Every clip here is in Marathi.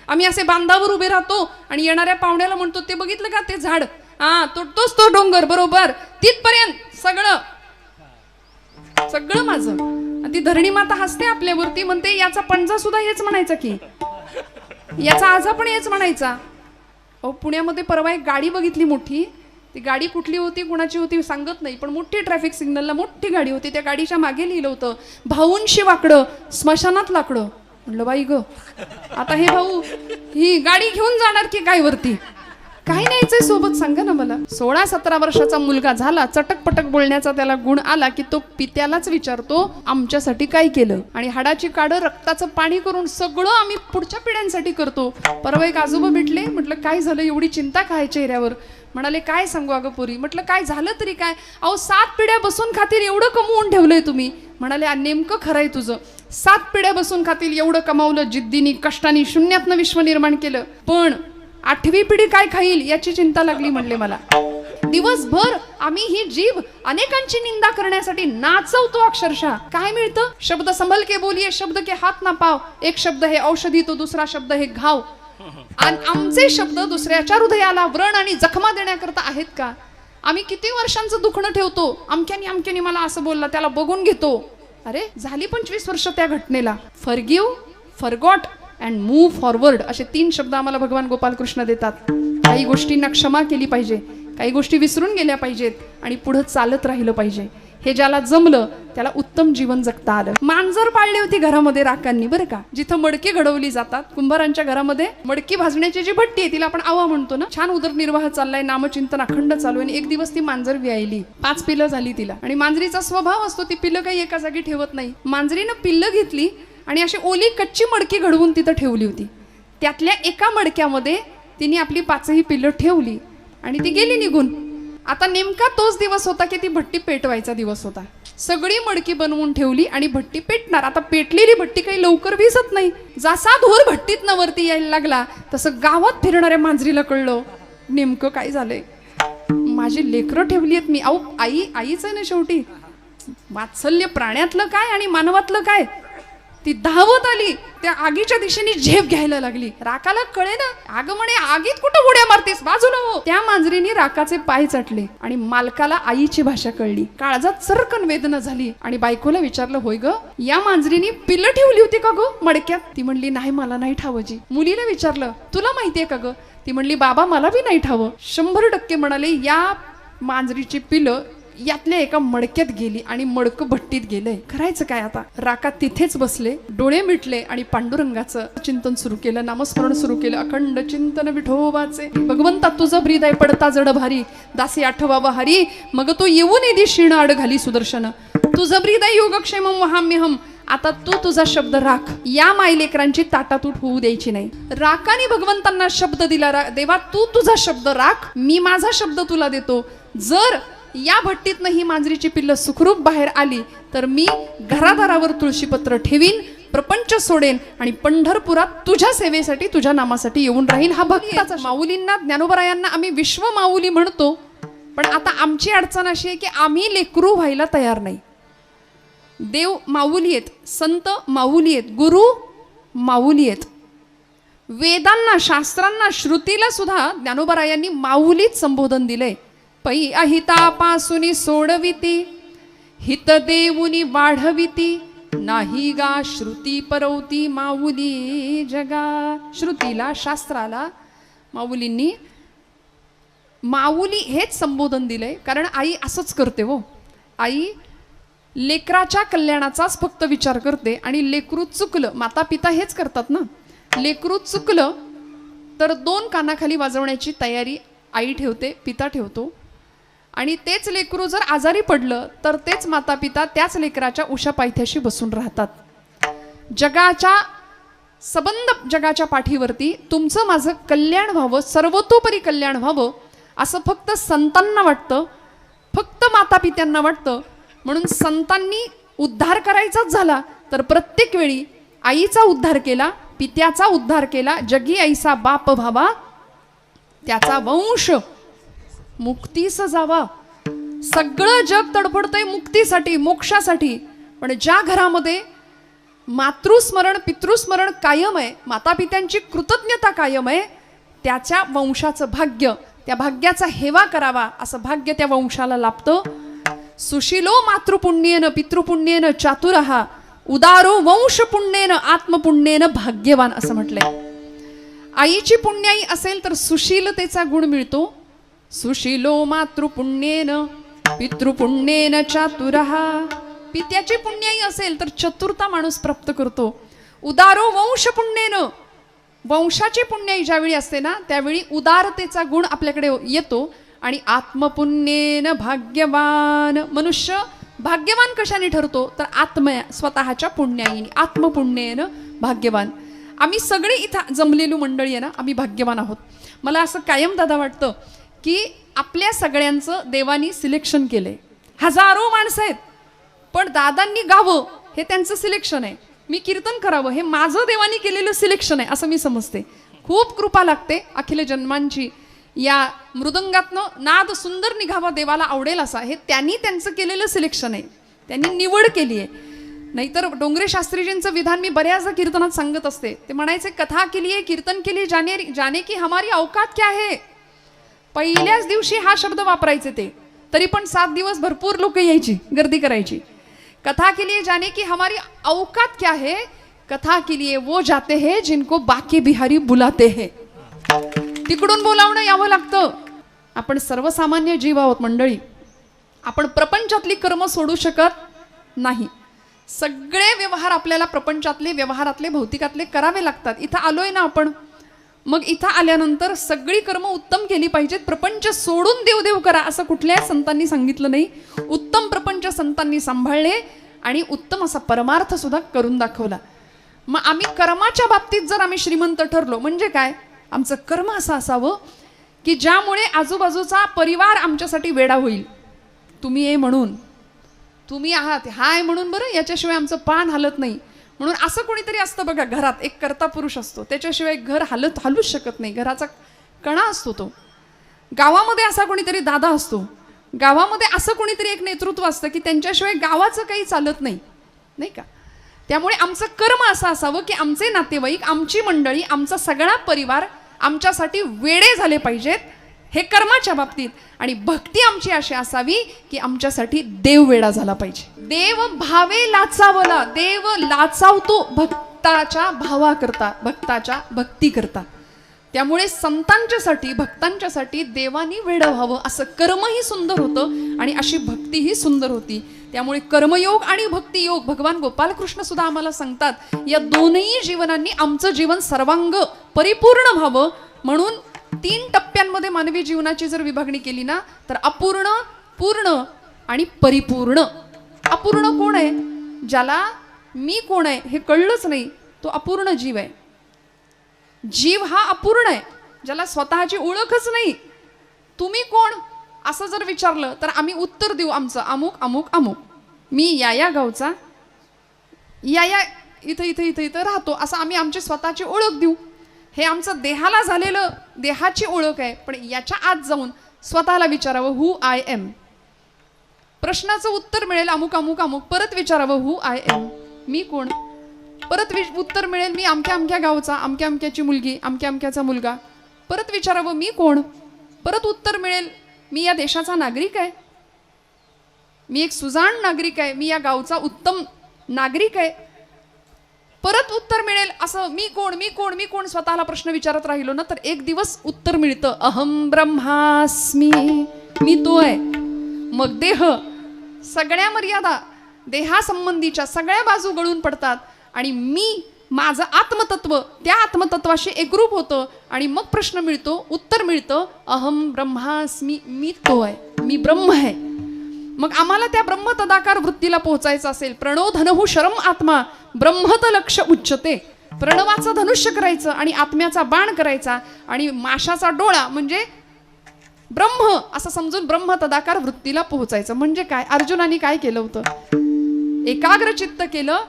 आम्ही असे बांधावर उभे राहतो आणि येणाऱ्या पाहुण्याला म्हणतो, ते बघितलं का ते झाड, हा तोच तो डोंगर, बरोबर तिथपर्यंत सगळं माझं. ती धरणी माता हसते आपल्यावरती, म्हणते याचा पणजा सुद्धा हेच म्हणायचा की, याचा आजा पण हेच म्हणायचा. अहो पुण्यामध्ये परवा एक गाडी बघितली मोठी, ती गाडी कुठली होती कुणाची होती सांगत नाही, पण मोठी ट्रॅफिक सिग्नलला मोठी गाडी होती. त्या गाडीच्या मागे लिहिलं होतं, भाऊंशी वाकडं स्मशानात लाकडं. म्हणलं बाई ग, आता हे भाऊ ही गाडी घेऊन जाणार की काय वरती, काय न्यायचंय सोबत सांगा ना मला. 16-17 वर्षाचा मुलगा झाला, चटकपटक बोलण्याचा त्याला गुण आला की तो पित्यालाच विचारतो आमच्यासाठी काय केलं, आणि हाडाची काढं रक्ताचं पाणी करून सगळं आम्ही पुढच्या पिढ्यांसाठी करतो. परवा एक आजोबा भेटले, म्हटलं काय झालं, एवढी चिंता काय चेहऱ्यावर. म्हणाले काय सांगू अगं पोरी. म्हटलं काय झालं तरी काय. अहो 7 पिढ्या बसून खातील एवढं कमवून ठेवलंय तुम्ही. म्हणाले नेमकं खरंय तुझं, 7 पिढ्या बसून खातील एवढं कमावलं, जिद्दीनी कष्टानी शून्यातनं विश्व निर्माण केलं, पण 8वी पिढी काय खाईल याची चिंता लागली म्हणले मला. दिवसभर आम्ही ही जीभ अनेकांची निंदा करण्यासाठी नाचवतो अक्षरशः. काय मिळतं, शब्द संभल के बोलिये, शब्द के हात ना पाव, एक शब्द हे औषधी तो दुसरा शब्द हे घाव. आणि आमचे शब्द दुसऱ्याच्या हृदयाला व्रण आणि जखमा देण्याकरता आहेत का. आम्ही किती वर्षांचं दुखणं ठेवतो, अमक्यानी मला असं बोलला त्याला बघून घेतो. अरे झाली 25 वर्ष त्या घटनेला. Forgive, forgot and move forward असे 3 शब्द आम्हाला भगवान गोपालकृष्ण देतात. काही गोष्टींना क्षमा केली पाहिजे, काही गोष्टी विसरून गेल्या पाहिजेत आणि पुढे चालत राहिलं पाहिजे. हे ज्याला जमलं त्याला उत्तम जीवन जगता आलं. मांजर पाळली होती घरामध्ये राखांनी बरं का, जिथं मडकी घडवली जातात. कुंभारांच्या घरामध्ये मडकी भाजण्याची जी भट्टी आहे तिला आपण आवा म्हणतो ना. छान उदरनिर्वाह चाललाय, नामचिंतन अखंड चालू आहे. एक दिवस ती मांजर व्यायली, 5 पिल्लं झाली तिला. आणि मांजरीचा स्वभाव असतो, ती पिल्लं काही एका जागी ठेवत नाही. मांजरीनं पिल्लं घेतली आणि अशी ओली कच्ची मडकी घडवून तिथं ठेवली होती. त्यातल्या एका मडक्यामध्ये तिने आपली 5ही पिल्लं ठेवली आणि ती गेली निघून. आता नेमका तोच दिवस होता की ती भट्टी पेटवायचा दिवस होता. सगळी मडकी बनवून ठेवली आणि भट्टी पेटणार. आता पेटलेली भट्टी काही लवकर विझत नाही. जसा धूर भट्टीतनं वरती यायला लागला तसं गावात फिरणाऱ्या मांजरीला कळलं नेमकं काय झालंय. माझी लेकरं ठेवली आहेत मी. अहो आईच आहे ना शेवटी. वात्सल्य प्राण्यातलं काय आणि मानवातलं काय. ती धावत आली, त्या आगीच्या दिशेने झेप घ्यायला लागली. राकाला कळे ना, अगं म्हणे आगीत कुठं उड्या मारतेस, बाजूला हो. त्या मांजरीने राकाचे पाय चटले आणि मालकाला आईची भाषा कळली. काळजात चरकन वेदना झाली आणि बायकोला विचारलं, होय ग या मांजरीने पिल्लं ठेवली होती का ग मडक्यात. ती म्हणली नाही मला नाही ठावजी. मुलीला विचारलं तुला माहितीये का ग. ती म्हणली बाबा मला बी नाही ठावं. 100% म्हणाले या मांजरीची पिलं यातल्या एका मडक्यात गेली आणि मडकं भट्टीत गेलंय. करायचं काय आता. राकात तिथेच बसले, डोळे मिटले आणि पांडुरंगाचं चिंतन सुरू केलं, नामस्मरण सुरू केलं. अखंड चिंतन विठोबाचे. भगवंता तुझं हृदय पडता जड भारी, दासी आठवावा हरी, मग तो येऊन येदी क्षीण आड घाली सुदर्शन. तुझं हृदय योगक्षेम वहाम्यहम. आता तू तुझा शब्द राख, या मायलेकरांची ताटातूट होऊ द्यायची नाही. राकाने भगवंतांना शब्द दिला, देवा तू तुझा शब्द राख, मी माझा शब्द तुला देतो. जर या भट्टीतनं ही मांजरीची पिल्लं सुखरूप बाहेर आली तर मी घरादारावर तुळशीपत्र ठेवीन, प्रपंच सोडेन आणि पंढरपुरात तुझ्या सेवेसाठी तुझ्या नामासाठी येऊन राहील. हा भक्ताचा. माऊलींना ज्ञानोबरायांना आम्ही विश्व माऊली म्हणतो, पण आता आमची अडचण अशी आहे की आम्ही लेकरू व्हायला तयार नाही. देव माऊली आहेत, संत माऊली आहेत, गुरु माऊली आहेत. वेदांना, शास्त्रांना, श्रुतीला सुद्धा ज्ञानोबरायांनी माऊलीत संबोधन दिलंय. पै अहितापासुनी सोडविती, हित देऊनी वाढविती, नाही गा श्रुती परवती माऊली जगा. श्रुतीला, शास्त्राला माऊलींनी माऊली हेच संबोधन दिलंय. कारण आई असंच करते हो. आई लेकराच्या कल्याणाचाच फक्त विचार करते आणि लेकरू चुकलं, माता पिता हेच करतात ना. लेकरू चुकलं तर 2 कानाखाली वाजवण्याची तयारी आई ठेवते, पिता ठेवतो. आणि तेच लेकरू जर आजारी पडलं तर तेच माता पिता त्याच लेकराच्या उशा पायथ्याशी बसून राहतात. जगाच्या सबंध जगाच्या पाठीवरती तुमचं माझं कल्याण व्हावं, सर्वतोपरी कल्याण व्हावं असं फक्त संतांना वाटतं, फक्त माता पित्यांना वाटतं. म्हणून संतांनी उद्धार करायचाच झाला तर प्रत्येक वेळी आईचा उद्धार केला, पित्याचा उद्धार केला. जगी ऐसा बाप व्हावा, त्याचा वंश मुक्तीस जावा. सगळं जग तडफडतंय मुक्तीसाठी, मोक्षासाठी, पण ज्या घरामध्ये मातृस्मरण पितृस्मरण कायम आहे, मातापित्यांची कृतज्ञता कायम आहे, त्याच्या वंशाचं भाग्य, त्या भाग्याचा हेवा करावा असं भाग्य त्या वंशाला लाभतं. सुशीलो मातृपुण्येन पितृपुण्येन चातुरहा उदारो वंशपुण्येन आत्मपुण्येन भाग्यवान असं म्हटलंय. आईची पुण्याई असेल तर सुशीलतेचा गुण मिळतो. सुशीलो मातृपुण्येन पितृपुण्येन चातुरहा, पित्याची पुण्याई असेल तर चतुरता माणूस प्राप्त करतो. उदारो वंशपुण्येन, वंशाची पुण्याई ज्यावेळी असते ना त्यावेळी उदारतेचा गुण आपल्याकडे येतो. आणि आत्मपुण्येन भाग्यवान, मनुष्य भाग्यवान कशाने ठरतो तर स्वतःच्या पुण्याईने, आत्मपुण्येन भाग्यवान. आम्ही सगळे इथं जमलेली मंडळी आहे ना, आम्ही भाग्यवान आहोत. मला असं कायम दादा वाटतं की आपल्या सगळ्यांचं देवानी सिलेक्शन केलंय. हजारो माणसं आहेत पण दादांनी गावं हे त्यांचं सिलेक्शन आहे. मी कीर्तन करावं हे माझं देवानी केलेलं सिलेक्शन आहे असं मी समजते. खूप कृपा लागते अखिल जन्मांची. या मृदंगातनं नाद सुंदर निघावा देवाला आवडेल असा हे त्यांनी त्यांचं केलेलं सिलेक्शन आहे, त्यांनी निवड केली आहे. नाहीतर डोंगरे शास्त्रीजींचं विधान मी बऱ्याचदा कीर्तनात सांगत असते. ते म्हणायचे कथा केली आहे कीर्तन केली जाने की हमारी औकात क्या है. पहिल्याच दिवशी हा शब्द वापरायचे ते, तरी पण 7 दिवस भरपूर लोक यायची, गर्दी करायची. कथा के लिए जाने की हमारी औकात क्या है, कथा के लिए वो जाते हैं जिनको बाकी बिहारी बुलाते हैं. तिकडून बोलावणं यावं लागतं. आपण सर्वसामान्य जीव आहोत मंडळी, आपण प्रपंचातली कर्म सोडू शकत नाही. सगळे व्यवहार आपल्याला प्रपंचातले व्यवहारातले भौतिकातले करावे लागतात. इथं आलोय ना आपण, मग इथं आल्यानंतर सगळी कर्म उत्तम केली पाहिजेत. प्रपंच सोडून देव करा असं कुठल्याच संतांनी सांगितलं नाही. उत्तम प्रपंच संतांनी सांभाळले आणि उत्तम असा परमार्थ सुद्धा करून दाखवला. मग आम्ही कर्माच्या बाबतीत जर आम्ही श्रीमंत ठरलो म्हणजे काय, आमचं कर्म असं असावं की ज्यामुळे आजूबाजूचा परिवार आमच्यासाठी वेडा होईल. तुम्ही ये म्हणून, तुम्ही आहात हाय म्हणून, बरं याच्याशिवाय आमचं पान हलत नाही म्हणून. असं कोणीतरी असतं बघा, घरात एक कर्ता पुरुष असतो, त्याच्याशिवाय घर हलूच शकत नाही, घराचा कणा असतो तो. गावामध्ये असा कोणीतरी दादा असतो, गावामध्ये असं कोणीतरी एक नेतृत्व असतं की त्यांच्याशिवाय गावाचं काही चालत नाही, नाही का. त्यामुळे आमचं कर्म असं असावं की आमचे नातेवाईक, आमची मंडळी, आमचा सगळा परिवार आमच्यासाठी वेडे झाले पाहिजेत, हे कर्माच्या बाबतीत. आणि भक्ती आमची अशी असावी की आमच्यासाठी देव वेडा झाला पाहिजे. देव भावे लाचावला, देव लाचावतो भक्ताच्या भावा करता, भक्ताच्या भक्ती करता. त्यामुळे संतांच्यासाठी भक्तांच्यासाठी देवानी वेडं व्हावं असं कर्मही सुंदर होतं आणि अशी भक्तीही सुंदर होती. त्यामुळे कर्मयोग आणि भक्तियोग भगवान गोपालकृष्ण सुद्धा आम्हाला सांगतात, या दोनही जीवनांनी आमचं जीवन सर्वांग परिपूर्ण व्हावं. म्हणून 3 टप्प्यांमध्ये मानवी जीवनाची जर विभागणी केली ना तर अपूर्ण, पूर्ण आणि परिपूर्ण. अपूर्ण कोण आहे, ज्याला मी कोण आहे हे कळलंच नाही, तो अपूर्ण जीव आहे. जीव हा अपूर्ण आहे, ज्याला स्वतःची ओळखच नाही. तुम्ही कोण असं जर विचारलं तर आम्ही उत्तर देऊ आमचं अमुक अमुक अमुक, मी या गावचा, या इथं इथं इथं इथं राहतो, असं आम्ही आमची स्वतःची ओळख देऊ. हे आमचं देहाला झालेलं देहाची ओळख आहे. पण याच्या आत जाऊन स्वतःला विचारावं हू आय एम. प्रश्नाचं उत्तर मिळेल अमुक अमुक अमुक, परत विचारावं हू आय एम, मी कोण. परत उत्तर मिळेल मी अमक्या अमक्या गावचा, अमक्या अमक्याची मुलगी, अमक्या अमक्याचा मुलगा. परत विचारावं मी कोण. परत उत्तर मिळेल मी या देशाचा नागरिक आहे, मी एक सुजाण नागरिक आहे, मी या गावचा उत्तम नागरिक आहे. परत उत्तर मिळेल असं मी कोण मी कोण मी कोण स्वतःला प्रश्न विचारत राहिलो ना तर एक दिवस उत्तर मिळतं अहम ब्रह्मास्मी, मी तो आहे. मग देह, सगळ्या मर्यादा देहासंबंधीच्या सगळ्या बाजू गळून पडतात आणि मी, माझं आत्मतत्व त्या आत्मतत्वाशी एकरूप होतं आणि मग प्रश्न मिळतो, उत्तर मिळतं अहम ब्रह्मास्मी, मी तो आहे, मी ब्रह्म आहे. मग आम्हाला त्या ब्रह्म तदाकार वृत्तीला पोहोचायचं असेल, प्रणो धनहु शरम आत्मा ब्रह्मत लक्ष उच्चते. प्रणवाचं धनुष्य करायचं आणि आत्म्याचा बाण करायचा आणि माशाचा डोळा म्हणजे ब्रह्म असं समजून ब्रह्म तदाकार वृत्तीला पोहोचायचं. म्हणजे काय, अर्जुनाने काय केलं होतं, एकाग्र चित्त केलं,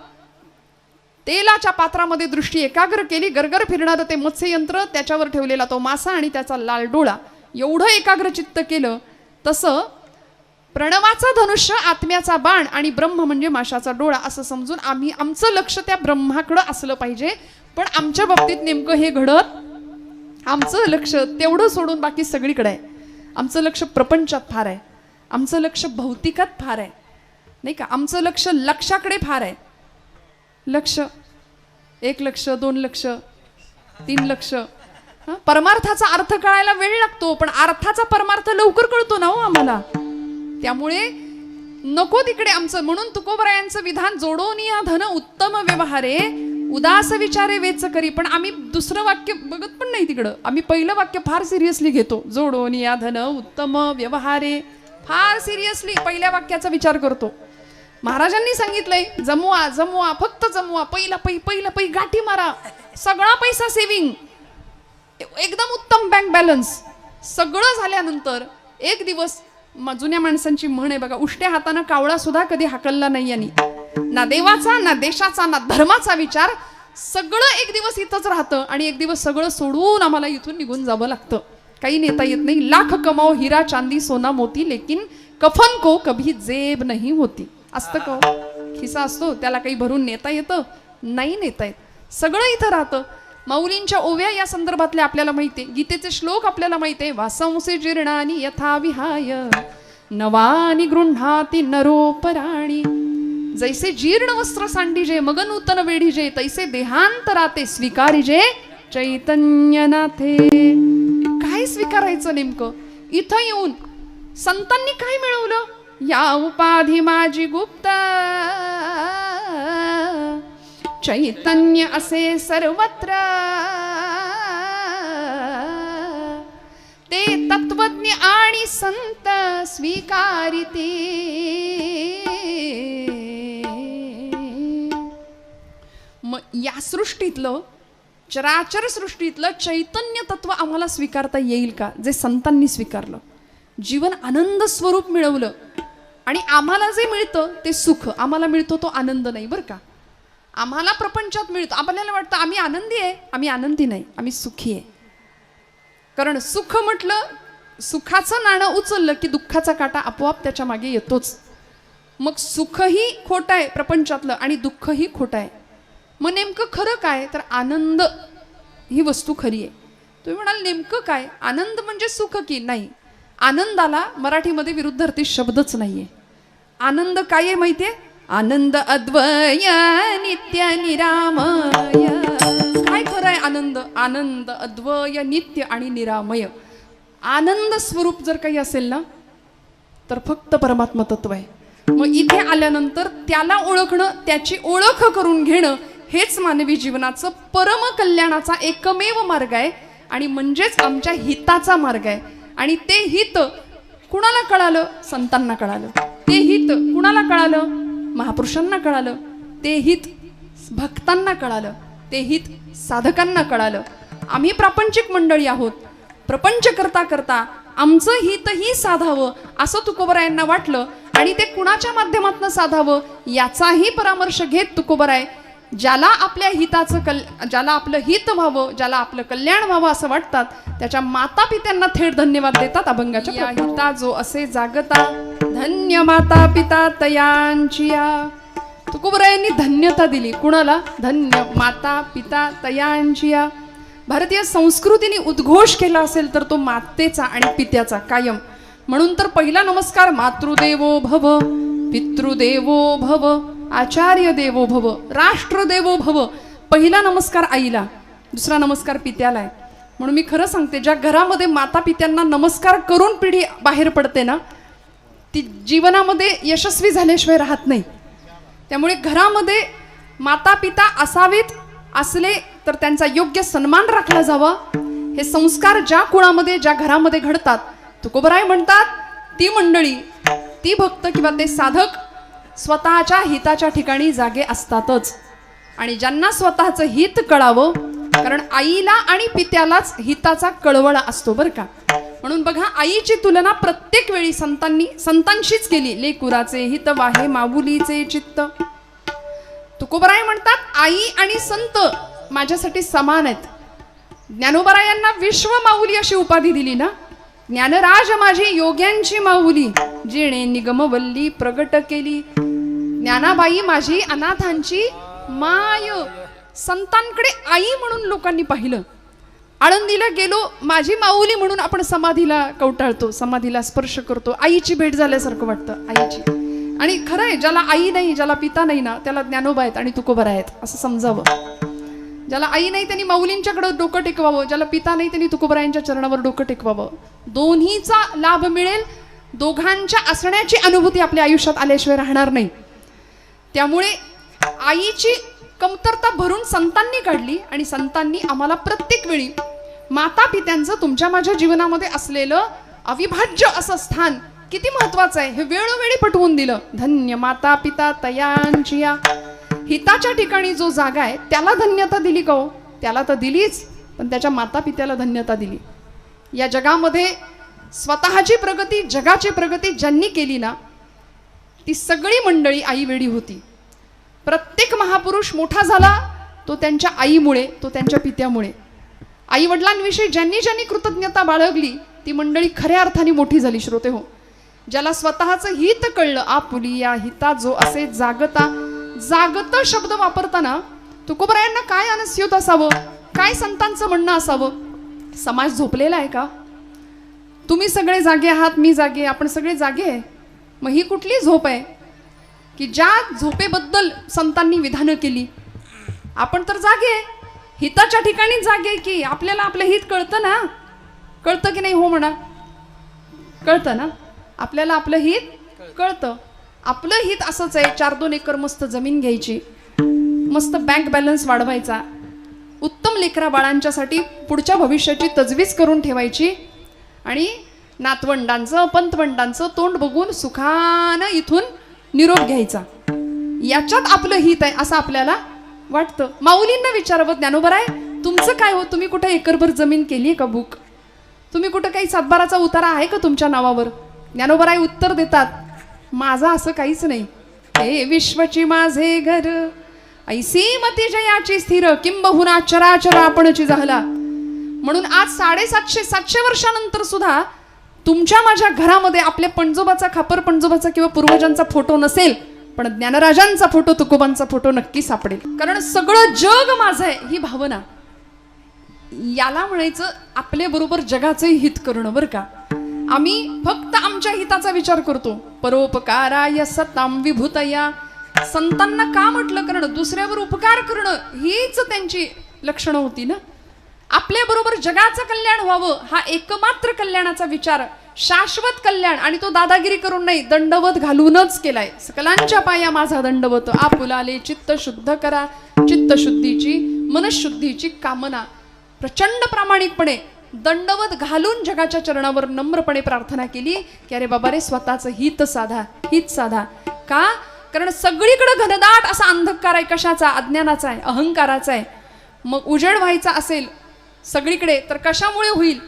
तेलाच्या पात्रामध्ये दृष्टी एकाग्र केली, गरगर फिरणारं ते मत्स्ययंत्र, त्याच्यावर ठेवलेला तो मासा आणि त्याचा लाल डोळा, एवढं एकाग्र चित्त केलं. तसं प्रणवाचा धनुष्य आत्म्याचा बाण आणि ब्रह्म म्हणजे माशाचा डोळा असं समजून आम्ही आमचं लक्ष त्या ब्रह्माकडं असलं पाहिजे. पण आमच्या बाबतीत नेमकं हे घडत, आमचं लक्ष तेवढं सोडून बाकी सगळीकडे आहे. आमचं लक्ष प्रपंचात फार आहे, आमचं लक्ष भौतिकात फार आहे, नाही का. आमचं लक्ष लक्षाकडे फार आहे. लक्ष 1 लक्ष 2 लक्ष 3 लक्ष. परमार्थाचा अर्थ कळायला वेळ लागतो, पण अर्थाचा परमार्थ लवकर कळतो ना हो आम्हाला. त्यामुळे नको तिकडे आमचं. म्हणून तुकोबरायांचं विधान, जोडोनिया धन उत्तम व्यवहारे उदास विचारे वेच करी. पण आम्ही दुसरं वाक्य बघत पण नाही तिकडं. आम्ही पहिलं वाक्य फार सिरियसली घेतो. जोडोनिया धन उत्तम व्यवहारे, फार सिरियसली पहिल्या वाक्याचा विचार करतो. महाराजांनी सांगितलंय जमवा जमवा, फक्त जमवा. पहिला पै गाठी मारा, सगळा पैसा सेविंग, एकदम उत्तम बँक बॅलन्स. सगळं झाल्यानंतर एक दिवस, जुन्या माणसांची म्हण आहे बघा, उष्ट्या हातानं कावळा सुद्धा कधी हाकलला नाही यांनी. ना देवाचा ना देशाचा ना धर्माचा विचार. सगळं एक दिवस इथंच राहतं आणि एक दिवस सगळं सोडून आम्हाला इथून निघून जावं लागतं. काही नेता येत नाही. लाख कमाओ हिरा चांदी सोना मोती, लेकिन कफन को कभी जेब नहीं होती. असतं का? खिसा असतो त्याला काही भरून नेता येतं? नाही नेता येत. सगळं इथं राहतं. माऊलींच्या ओव्या या संदर्भातल्या आपल्याला माहिती आहे. गीतेचे श्लोक आपल्याला माहिती आहे. वासंसे जीर्णानि यथा विहाय नवानि गृह्णाति नरोपराणि. जैसे जीर्ण वस्त्र सांडिजे मग नूतन वेढीजे, तैसे देहांतराते स्वीकारिजे चैतन्यनाथे. काय स्वीकारायचं नेमकं? इथं येऊन संतांनी काय मिळवलं? या उपाधी माझी गुप्त, चैतन्य असे सर्वत्र. ते तत्वज्ञ आणि संत स्वीकारिते. मग या सृष्टीतलं, चराचर सृष्टीतलं चैतन्य तत्व आम्हाला स्वीकारता येईल का? जे संतांनी स्वीकारलं, जीवन आनंद स्वरूप मिळवलं. आणि आम्हाला जे मिळतं ते सुख, आम्हाला मिळतो तो आनंद नाही बरं का. आम्हाला प्रपंचात मिळतो, आपल्याला वाटतं आम्ही आनंदी आहे. आम्ही आनंदी नाही, आम्ही सुखी आहे. कारण सुख म्हटलं, सुखाचं नाणं उचललं की दुःखाचा काटा आपोआप त्याच्या मागे येतोच. मग सुखही खोटं आहे प्रपंचातलं आणि दुःखही खोटं आहे. मग नेमकं खरं काय? तर आनंद ही वस्तू खरी आहे. तुम्ही म्हणाल नेमकं काय? आनंद म्हणजे सुख की नाही? आनंदाला मराठीमध्ये विरुद्धार्थी शब्दच नाहीये. आनंद काय आहे माहितीये? आनंद अद्वय नित्य निरामय. काय खरं आहे आनंद? आनंद अद्वय नित्य आणि निरामय. आनंद स्वरूप जर काही असेल ना तर फक्त परमात्मा तत्व आहे. मग इथे आल्यानंतर त्याला ओळखणं, त्याची ओळख करून घेणं हेच मानवी जीवनाचं परम कल्याणाचा एकमेव मार्ग आहे आणि म्हणजेच आमच्या हिताचा मार्ग आहे. आणि ते हित कुणाला कळालं? संतांना कळालं. ते हित कुणाला कळालं? महापुरुषांना कळालं. ते हित भक्तांना कळालं. ते हित साधकांना कळालं. आम्ही प्रापंचिक मंडळी आहोत. प्रपंच करता करता आमचं हितही साधावं असं तुकोबरायांना वाटलं आणि ते कुणाच्या माध्यमातून साधावं याचाही परामर्श घेत तुकोबराय ज्याला आपल्या हिताचं ज्याला आपलं हित व्हावं, ज्याला आपलं कल्याण व्हावं असं वाटतात त्याच्या माता पित्यांना थेट धन्यवाद देतात. अभंगाच्या या हिता जो असे जागता धन्य माता पिता तयांचिया. तुकोबरायांनी धन्यता दिली. कुणाला? धन्य माता पिता तयांचिया. भारतीय संस्कृतीने उद्घोष केला असेल तर तो मातेचा आणि पित्याचा कायम. म्हणून तर पहिला नमस्कार मातृदेवो भव, पितृदेवो भव, आचार्य देवो भव, राष्ट्रदेवो भव. पहिला नमस्कार आईला, दुसरा नमस्कार पित्याला आहे. म्हणून मी खरं सांगते, ज्या घरामध्ये माता पित्यांना नमस्कार करून पिढी बाहेर पडते ना ती जीवनामध्ये यशस्वी झाल्याशिवाय राहत नाही. त्यामुळे घरामध्ये माता पिता असावेत, असले तर त्यांचा योग्य सन्मान राखला जावा. हे संस्कार ज्या कुळामध्ये ज्या घरामध्ये घडतात, तुकोबराय म्हणतात ती मंडळी, ती भक्त किंवा ते साधक स्वतःच्या हिताच्या ठिकाणी जागे असतातच. आणि ज्यांना स्वतःचं हित कळावं, कारण आईला आणि पित्यालाच हिताचा कळवळा असतो बरं का. म्हणून बघा, आईची तुलना प्रत्येक वेळी संतांशीच केली. लेकुराचे हित वाहे माऊलीचे चित्त. तुकोबराय म्हणतात आई आणि संत माझ्यासाठी समान आहेत. ज्ञानोबरायांना विश्व माऊली अशी उपाधी दिली ना. ज्ञानराज माझी योग्यांची माऊली, जिणे निगमवल्ली प्रगट केली. ज्ञानाबाई माझी अनाथांची माय. संतांकडे आई म्हणून लोकांनी पाहिलं. आळंदीला गेलो, माझी माऊली म्हणून आपण समाधीला कवटाळतो, समाधीला स्पर्श करतो, आईची भेट झाल्यासारखं वाटतं, आईची. आणि खरं आहे, ज्याला आई नाही, ज्याला पिता नाही ना, त्याला ज्ञानोबा आहेत आणि तुकोबरा आहेत असं समजावं. ज्याला आई नाही त्यांनी माऊलींच्याकडे डोकं टेकवावं, ज्याला पिता नाही त्यांनी तुकोबरायांच्या चरणावर डोकं टेकवावं. दोन्हीचा लाभ मिळेल. दोघांच्या असण्याची अनुभूती आपल्या आयुष्यात आल्याशिवाय राहणार नाही. त्यामुळे आईची कमतरता भरून संतांनी काढली आणि संतांनी आम्हाला प्रत्येक वेळी माता पित्यांचं तुमच्या माझ्या जीवनामध्ये असलेलं अविभाज्य असं स्थान किती महत्वाचं आहे हे वेळोवेळी पटवून दिलं. धन्य माता पिता तयांची या. हिताच्या ठिकाणी जो जागा आहे त्याला धन्यता दिली का हो? त्याला तर दिलीच, पण त्याच्या माता पित्याला धन्यता दिली. या जगामध्ये स्वतःची प्रगती, जगाची प्रगती ज्यांनी केली ना, ती सगळी मंडळी आईवेळी होती. प्रत्येक महापुरुष मोठा झाला तो त्यांच्या आईमुळे, तो त्यांच्या पित्यामुळे. आई वडिलांविषयी ज्यांनी ज्यांनी कृतज्ञता बाळगली ती मंडळी खऱ्या अर्थाने मोठी झाली. श्रोते हो, ज्याला स्वतःचं हित कळलं, आपुलिया हिता जो असे जागता. जागत शब्द वापरताना तुकोबरायांना काय अनस्यूत असावं, काय संतांचं म्हणणं असावं. समाज झोपलेला आहे का? तुम्ही सगळे जागे आहात, मी जागे, आपण सगळे जागे आहे. मग ही कुठली झोप आहे की ज्या झोपेबद्दल संतांनी विधानं केली? आपण तर जागे, हिताच्या ठिकाणी जागे की आपल्याला आपलं हित कळतं ना, कळतं की नाही? हो म्हणा, कळतं ना, आपल्याला आपलं हित कळतं. आपलं हित असंच आहे, 4-2 एकर मस्त जमीन घ्यायची, मस्त बँक बॅलन्स वाढवायचा, उत्तम लेकरा बाळांच्यासाठी पुढच्या भविष्याची तजवीज करून ठेवायची आणि नातवंडांचं पंतवंडांचं तोंड बघून सुखानं इथून निरोप घ्यायचा. याच्यात आपलं हित आहे असं आपल्याला वाटतं. माऊलींना विचारावं, ज्ञानोबराय तुमचं काय हो? तुम्ही कुठे एकरभर जमीन केली आहे का बुक? तुम्ही कुठं काही सातबाराचा उतारा आहे का तुमच्या नावावर? ज्ञानोबराय उत्तर देतात, माझं असं काहीच नाही. हे विश्वची माझे घर, ऐसी मती जयाची स्थिर, किंबहुना चराचर आपणची झाला. म्हणून आज 750-700 वर्षानंतर सुद्धा तुमच्या माझ्या घरामध्ये आपल्या पणजोबाचा, खापर पणजोबाचा किंवा पूर्वजांचा फोटो नसेल, पण ज्ञानराजांचा फोटो, तुकोबांचा फोटो नक्की सापडेल. कारण सगळं जग माझं आहे ही भावना, याला म्हणायचं आपल्या बरोबर जगाचंही हित करणं. बरं का, आम्ही फक्त आमच्या हिताचा विचार करतो. परोपकाराय सताम विभूतया. संतांना का म्हटलं? कारण दुसऱ्यावर उपकार करणं हीच त्यांची लक्षणं होती ना. आपल्या बरोबर जगाचं कल्याण व्हावं हा एकमात्र कल्याणाचा विचार, शाश्वत कल्याण. आणि तो दादागिरी करून नाही, दंडवत घालूनच केलाय. सकलांच्या पाया माझा दंडवत, आपुलाले चित्त शुद्ध करा. चित्तशुद्धीची, मनशुद्धीची कामना प्रचंड प्रामाणिकपणे दंडवत घालून जगाच्या चरणावर नम्रपणे प्रार्थना केली की अरे बाबा रे, स्वतःचं हित साधा, हित साधा. का? कारण सगळीकडे घनदाट असा अंधकार आहे. कशाचा? अज्ञानाचा आहे, अहंकाराचा आहे. मग उजेड व्हायचा असेल सगळीकडे तर कशामुळे होईल?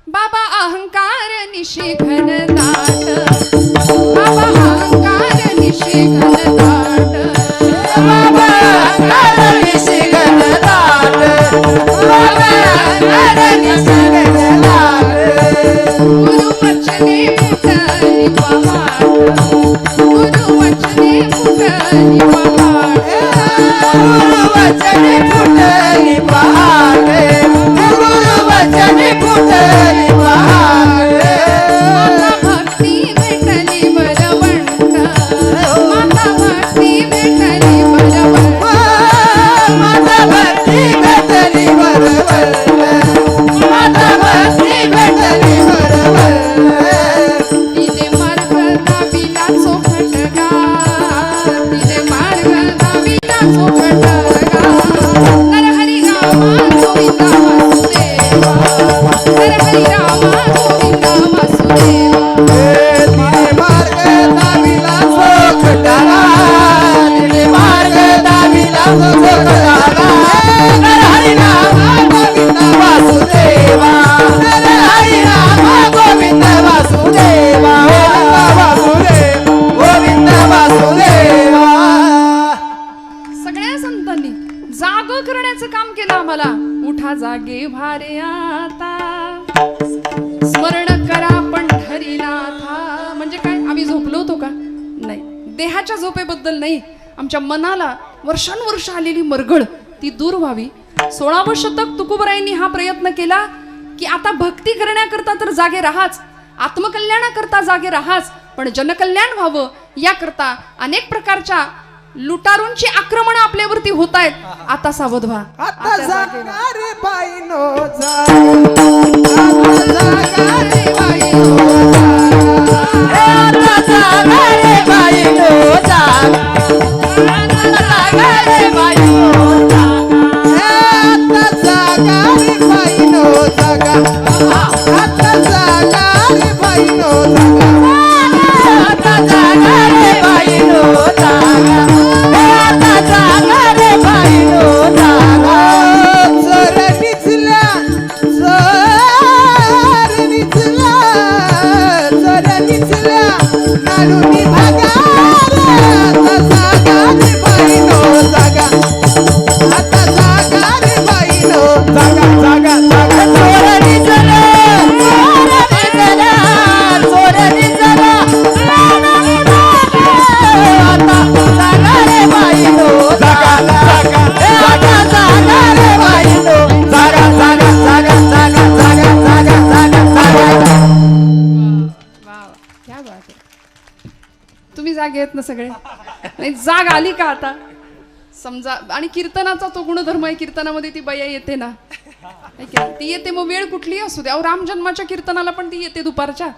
बाबा अहंकार निशी घनदाट, बाबा अहंकार निशी घनदाट, बाबा अहंकार निशी घनदाट, बाबा अहंकार निशी घनदाट. गुरु वचने फुटली पहाड, गुरु वचने फुटली पहाड, गुरु वचने फुटली पहाड, गुरु वचने फुटली पहाड. माता भक्ती भेटली बरवंत, माता भक्ती भेटली बरवंत, माता भक्ती भेटली बरवंत, माता भक्ती भेटली बरवंत. तिने मार्ग दाविला चोखटगा, तिने मार्ग दाविला चोखटगा. नर हरी रामा गोविंदा वासुदेवा, नर हरी रामा गोविंदा वासुदेवा. तिने मार्ग दाविला चोखटगा, तिने मार्ग दाविला चोखटगा. नर हरी रामा गोविंदा वासुदेवा, नर हरी रामा गोविंदा वासुदेवा, गोविंदा वासुदेवा. सगळ्या संतांनी जाग करण्याचं काम केलं आम्हाला. उठा जागे भारे आता, स्मरण करा पंढरीनाथा. म्हणजे काय? आम्ही देहाच्या झोपेबद्दल नाही, आमच्या मनाला वर्षानुवर्ष आलेली मरगळ ती दूर व्हावी. 16वं शतक तुकोबरायांनी हा प्रयत्न केला की आता भक्ती करण्याकरता तर जागे राहाच, आत्मकल्याणाकरता जागे राहाच, पण जनकल्याण व्हावं याकरता अनेक प्रकारच्या लुटारूंची आक्रमण आपल्यावरती होत आहेत. आता सावध व्हा. आता जागा रे बाईनो जागा, जागा रे बाईनो जागा, आता जागा रे बाईनो जागा, जागा रे बाईनो जागा, आता जागा रे बाईनो जागा, आता जागा रे बाईनो जागा, आता जागा रे बाईनो जागा, आता जागा रे बाईनो जागा. चोर निचला, चोर निचला, चोर निचला, नाडूनी भागा रे. आता जागा रे बाईनो जागा, आता जागा रे बाईनो जागा, जागा जागा. चोर निचला, चोर निचला, चोर निचला, नाडूनी भागा. आता जागा रे बाईनो जागा, जागा, आता जागा रे बाईनो जागा, जागा, जागा, जागा, जागा, जागा, जागा, जागा. वा वा, क्या बात आहे. तुम्ही जागे आहेत ना सगळे? नाही, जाग आली का आता? समजा. आणि कीर्तनाचा तो गुणधर्म आहे, कीर्तनामध्ये ती बया येते ना, है की नाही? ती येते, मग वेळ कुठलीही असू दे. अहो, राम जन्माच्या कीर्तनाला पण ती येते दुपारच्या,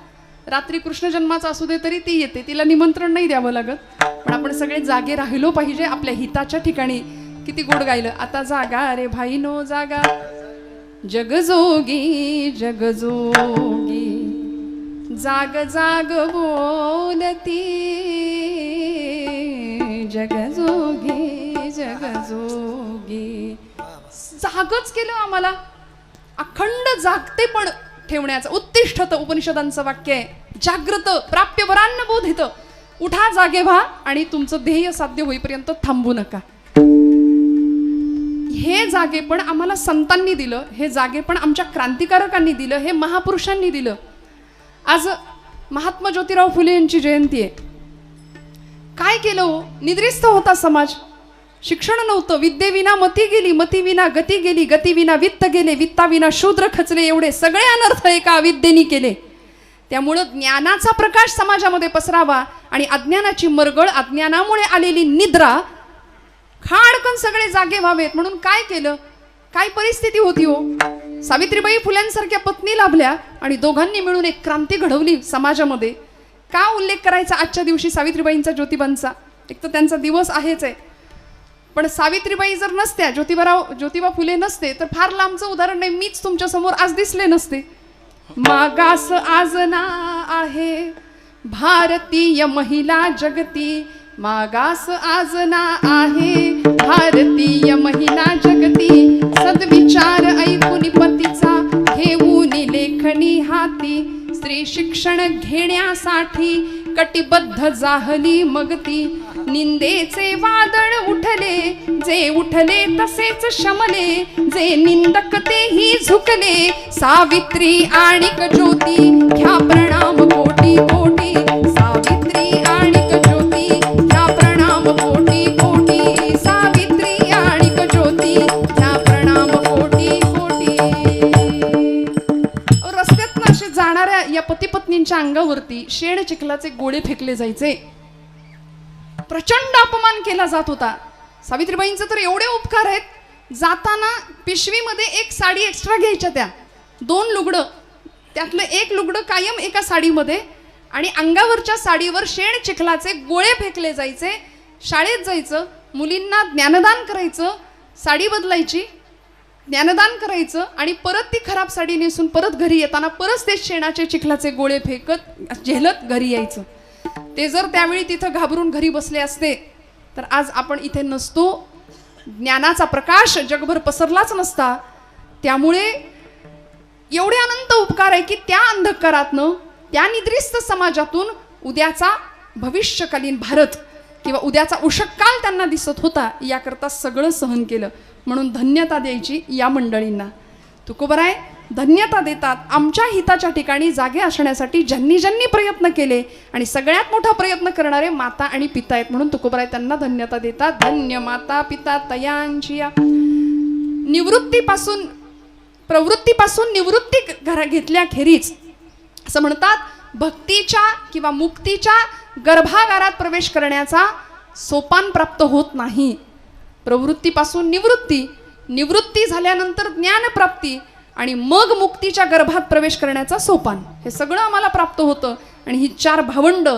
रात्री कृष्ण जन्माचा असू दे तरी ती येते. तिला निमंत्रण नाही द्यावं लागत, पण आपण सगळे जागे राहिलो पाहिजे आपल्या हिताच्या ठिकाणी. किती गोड गायलं. आता जागा रे भाईनो जागा, जगजोगी जगजोगी, जाग जाग बोलती, जगजोगी जगजोगी. जागच केलं आम्हाला, अखंड जागते पण ठेवण्याचं उत्तिष्ठत उपनिषदांचं वाक्य आहे. जागृत प्राप्य वरान्न बोधित. उठा, जागे व्हा आणि तुमचं ध्येय साध्य होईपर्यंत थांबू नका. हे जागेपण आम्हाला संतांनी दिलं, हे जागेपण आमच्या क्रांतिकारकांनी दिलं, हे महापुरुषांनी दिलं. आज महात्मा ज्योतिराव फुले यांची जयंती आहे. काय केलं हो? निद्रिस्त होता समाज, शिक्षण नव्हतं, विद्येविना मती गेली, मतीविना गती गेली, गतीविना वित्त गेले, वित्ताविना शूद्र खचले, एवढे सगळे अनर्थ एका अविद्येने केले. त्यामुळं ज्ञानाचा प्रकाश समाजामध्ये पसरावा आणि अज्ञानाची मरगळ, अज्ञानामुळे आलेली निद्रा खाडकन सगळे जागे व्हावेत म्हणून काय केलं? काय परिस्थिती होती हो? सावित्रीबाई फुल्यांसारख्या पत्नी लाभल्या आणि दोघांनी मिळून एक क्रांती घडवली समाजामध्ये. का उल्लेख करायचा आजच्या दिवशी सावित्रीबाईंचा, ज्योतिबांचा? एक तर त्यांचा दिवस आहेच आहे, पण सावित्रीबाई जर नसत्या, ज्योतिबा फुले नसते, तर फार लांबचं उदाहरण नाही, मीच तुमच्या समोर आज दिसले नसते. मागास आज ना आहे भारतीय महिला जगती, मागास आज ना आहे भारतीय महिला जगती, सद्विचार ऐकून पतीचा घेऊन लेखणी हाती, स्त्री शिक्षण घेण्यासाठी कटिबद्ध जाहली मगती, निंदेचे वादळ उठले, जे उठले तसेच शमले, जे निंदक तेही झुकले, सावित्री आणिक ज्योती घ्या प्रणाम कोटी कोटी, सावित्री आणिक ज्योती घ्या प्रणाम कोटी कोटी, सावित्री आणिक ज्योती घ्या प्रणाम कोटी कोटी. रस्त्यातनं असे जाणाऱ्या या पती पत्नींच्या अंगावरती शेण चिखलाचे गोळे फेकले जायचे, प्रचंड अपमान केला जात होता. सावित्रीबाईंचे तर एवढे उपकार आहेत, जाताना पिशवीमध्ये एक साडी एक्स्ट्रा घ्यायच्या, त्या 2 लुगडं, त्यातलं एक लुगडं कायम एका साडीमध्ये, आणि अंगावरच्या साडीवर शेण चिखलाचे गोळे फेकले जायचे. शाळेत जायचं, मुलींना ज्ञानदान करायचं, साडी बदलायची, ज्ञानदान करायचं आणि परत ती खराब साडी नेसून परत घरी येताना परत ते शेणाचे चिखलाचे गोळे फेकत झेलत घरी यायचं. ते जर त्यावेळी तिथं घाबरून घरी बसले असते तर आज आपण इथे नसतो, ज्ञानाचा प्रकाश जगभर पसरलाच नसता. त्यामुळे एवढे अनंत उपकार आहे की त्या अंधकारातनं, त्या निद्रिस्त समाजातून उद्याचा भविष्यकालीन भारत किंवा उद्याचा उषःकाल त्यांना दिसत होता, याकरता सगळं सहन केलं. म्हणून धन्यता द्यायची या मंडळींना. तुकोबराय धन्यता देतात. आमच्या हिताच्या ठिकाणी जागे असण्यासाठी ज्यांनी ज्यांनी प्रयत्न केले आणि सगळ्यात मोठा प्रयत्न करणारे माता आणि पिता आहेत, म्हणून तुकोबराय त्यांना धन्यता देतात. धन्य माता पिता तयांची. प्रवृत्तीपासून निवृत्ती घेतल्याखेरीज असं म्हणतात, भक्तीच्या किंवा मुक्तीच्या गर्भागारात प्रवेश करण्याचा सोपान प्राप्त होत नाही. प्रवृत्तीपासून निवृत्ती झाल्यानंतर ज्ञानप्राप्ती आणि मग मुक्तीच्या गर्भात प्रवेश करण्याचा सोपान, हे सगळं आम्हाला प्राप्त होतं. आणि ही 4 भावंड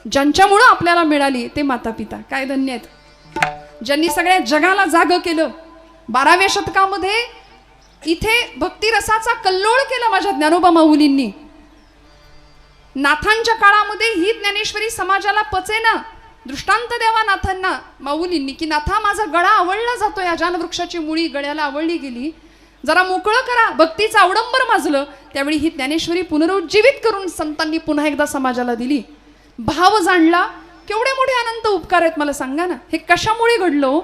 ज्यांच्यामुळं आपल्याला मिळाली ते माता पिता काय धन्य आहेत, ज्यांनी सगळ्या जगाला जागं केलं. 12व्या शतकामध्ये इथे भक्तिरसाचा कल्लोळ केला माझ्या ज्ञानोबा माऊलींनी. नाथांच्या काळामध्ये ही ज्ञानेश्वरी समाजाला पचेना. दृष्टांत द्यावा नाथांना माऊलींनी की नाथा माझा गळा आवळला जातो, या जानवृक्षाची मुळी गळ्याला आवळली गेली, जरा मोकळं करा. भक्तीचं अवडंबर माजलं. त्यावेळी ही ज्ञानेश्वरी पुनरुज्जीवित करून संतांनी पुन्हा एकदा समाजाला दिली. भाव जाणला. केवढे मोठे अनंत उपकार आहेत मला सांगा ना. हे कशामुळे घडलं?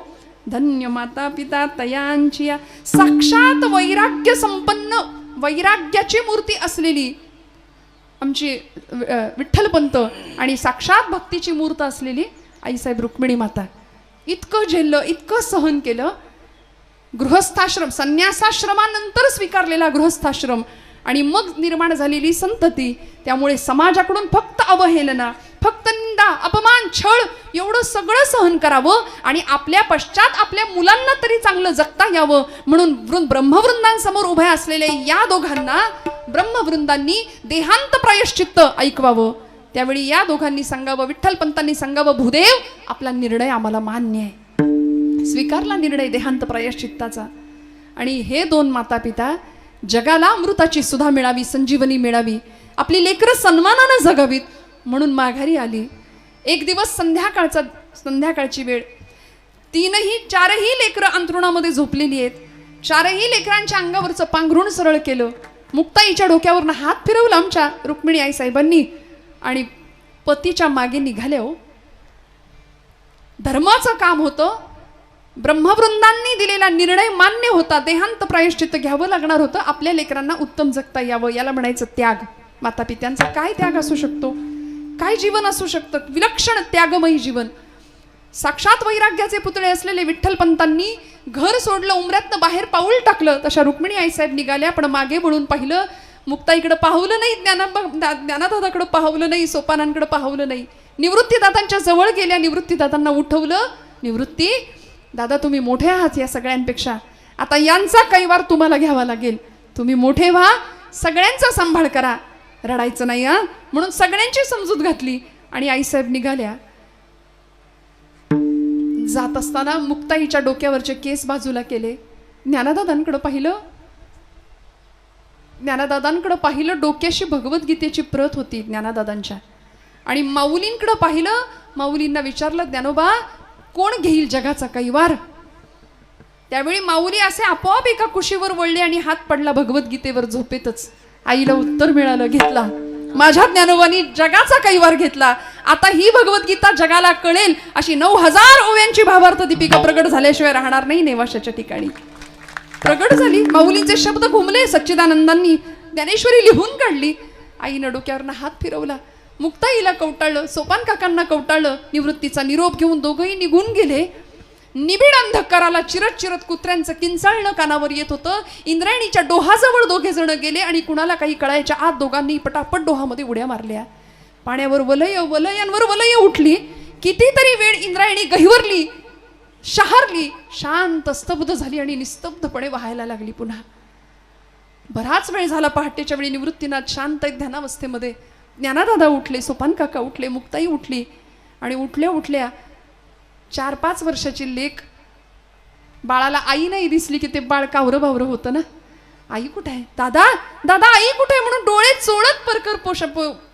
धन्य माता पिता तयांची. साक्षात वैराग्य संपन्न, वैराग्याची मूर्ती असलेली आमची विठ्ठलपंत आणि साक्षात भक्तीची मूर्त असलेली आईसाहेब रुक्मिणी माता. इतकं झेललं, इतकं सहन केलं. गृहस्थाश्रम, संन्यासाश्रमानंतर स्वीकारलेला गृहस्थाश्रम आणि मग निर्माण झालेली संतती. त्यामुळे समाजाकडून फक्त अवहेलना, फक्त निंदा, अपमान, छळ एवढं सगळं सहन करावं आणि आपल्या पश्चात आपल्या मुलांना तरी चांगलं जगता यावं म्हणून ब्रह्मवृंदांसमोर उभ्या असलेल्या या दोघांना ब्रह्मवृंदांनी देहांत प्रायश्चित्त ऐकवावं. त्यावेळी या दोघांनी सांगावं, विठ्ठलपंतांनी सांगावं, भूदेव आपला निर्णय आम्हाला मान्य आहे. स्वीकारला निर्णय देहांत प्रायश्चित्ताचा. आणि हे 2 माता पिता जगाला अमृताची सुधा मिळावी, संजीवनी मिळावी, आपली लेकरं सन्मानानं जगावीत म्हणून माघारी आली. एक दिवस संध्याकाळची वेळ. 4ही लेकरं अंथरुणामध्ये झोपलेली आहेत. 4ही लेकरांच्या अंगावरचं पांघरुण सरळ केलं. मुक्ताईच्या डोक्यावरनं हात फिरवला आमच्या रुक्मिणी आई साहेबांनी आणि पतीच्या मागे निघाले. हो, धर्माचं काम होतं. ब्रह्मवृंदांनी दिलेला निर्णय मान्य होता. देहांत प्रायश्चित्त घ्यावं लागणार होतं. आपल्या लेकरांना उत्तम जगता यावं, याला म्हणायचं त्याग. माता पित्यांचा काय त्याग असू शकतो, काय जीवन असू शकतं, विलक्षण त्यागमयी जीवन. साक्षात वैराग्याचे पुतळे असलेले विठ्ठलपंतांनी घर सोडलं, उमऱ्यातनं बाहेर पाऊल टाकलं. तशा रुक्मिणी आईसाहेब निघाल्या, पण मागे वळून पाहिलं. मुक्ताईकडे पाहवलं नाही, ज्ञानादादाकडे पाहवलं नाही, सोपानांकडे पाहवलं नाही. निवृत्तीदादांच्या जवळ गेल्या, निवृत्तीदादांना उठवलं. निवृत्ती दादा, तुम्ही मोठे आहात या सगळ्यांपेक्षा, आता यांचा कैवार तुम्हाला घ्यावा लागेल. तुम्ही मोठे व्हा, सगळ्यांचा सांभाळ करा, रडायचं नाही हा. म्हणून सगळ्यांची समजूत घातली आणि आईसाहेब निघाल्या. जात असताना मुक्ताईच्या डोक्यावरचे केस बाजूला केले. ज्ञानदादांकडे पाहिलं. डोक्याशी भगवद्गीतेची प्रत होती ज्ञानदादांच्या. आणि माऊलींकडे पाहिलं. माऊलींना विचारलं, ज्ञानोबा कोण घेईल जगाचा कैवार? त्यावेळी माऊली असे आपोआप एका कुशीवर वळले आणि हात पडला भगवद्गीतेवर झोपेतच. आईला उत्तर मिळालं, घेतला. माझ्या ज्ञानोबानी जगाचा कैवार घेतला. आता ही भगवद्गीता जगाला कळेल अशी 9000 ओव्यांची भावार्थ दीपिका प्रगट झाल्याशिवाय राहणार नाही नेवाशाच्या ठिकाणी. प्रगट झाली. माऊलींचे शब्द घुमले. सच्चिदानंदांनी ज्ञानेश्वरी लिहून काढली. आईनं डोक्यावरनं हात फिरवला. मुक्ताईला कवटाळलं, सोपान काकांना कवटाळलं. निवृत्तीचा निरोप घेऊन दोघंही निघून गेले. निबिड अंधकाराला चिरत चिरत कुत्र्यांचं किंचाळणं कानावर येत होतं. इंद्रायणीच्या डोहाजवळ दोघे जण गेले आणि कुणाला काही कळायच्या आत दोघांनी पटापट डोहामध्ये उड्या मारल्या. पाण्यावर वलयांवर वलय उठली. कितीतरी वेळ इंद्रायणी गहिवरली, शहारली, शांत स्तब्ध झाली आणि निस्तब्धपणे वाहायला लागली. पुन्हा बराच वेळ झाला. पहाटेच्या वेळी निवृत्तीनाथ शांत ध्यानावस्थेमध्ये. ज्ञानादादा उठले, सोपान काका उठले, मुक्ताई उठली आणि उठल्या 4-5 वर्षाची लेक. बाळाला आई नाही दिसली की ते बाळ कावरं बावरं होतं ना. आई कुठे आहे? दादा दादा आई कुठे आहे म्हणून डोळे चोळत परकर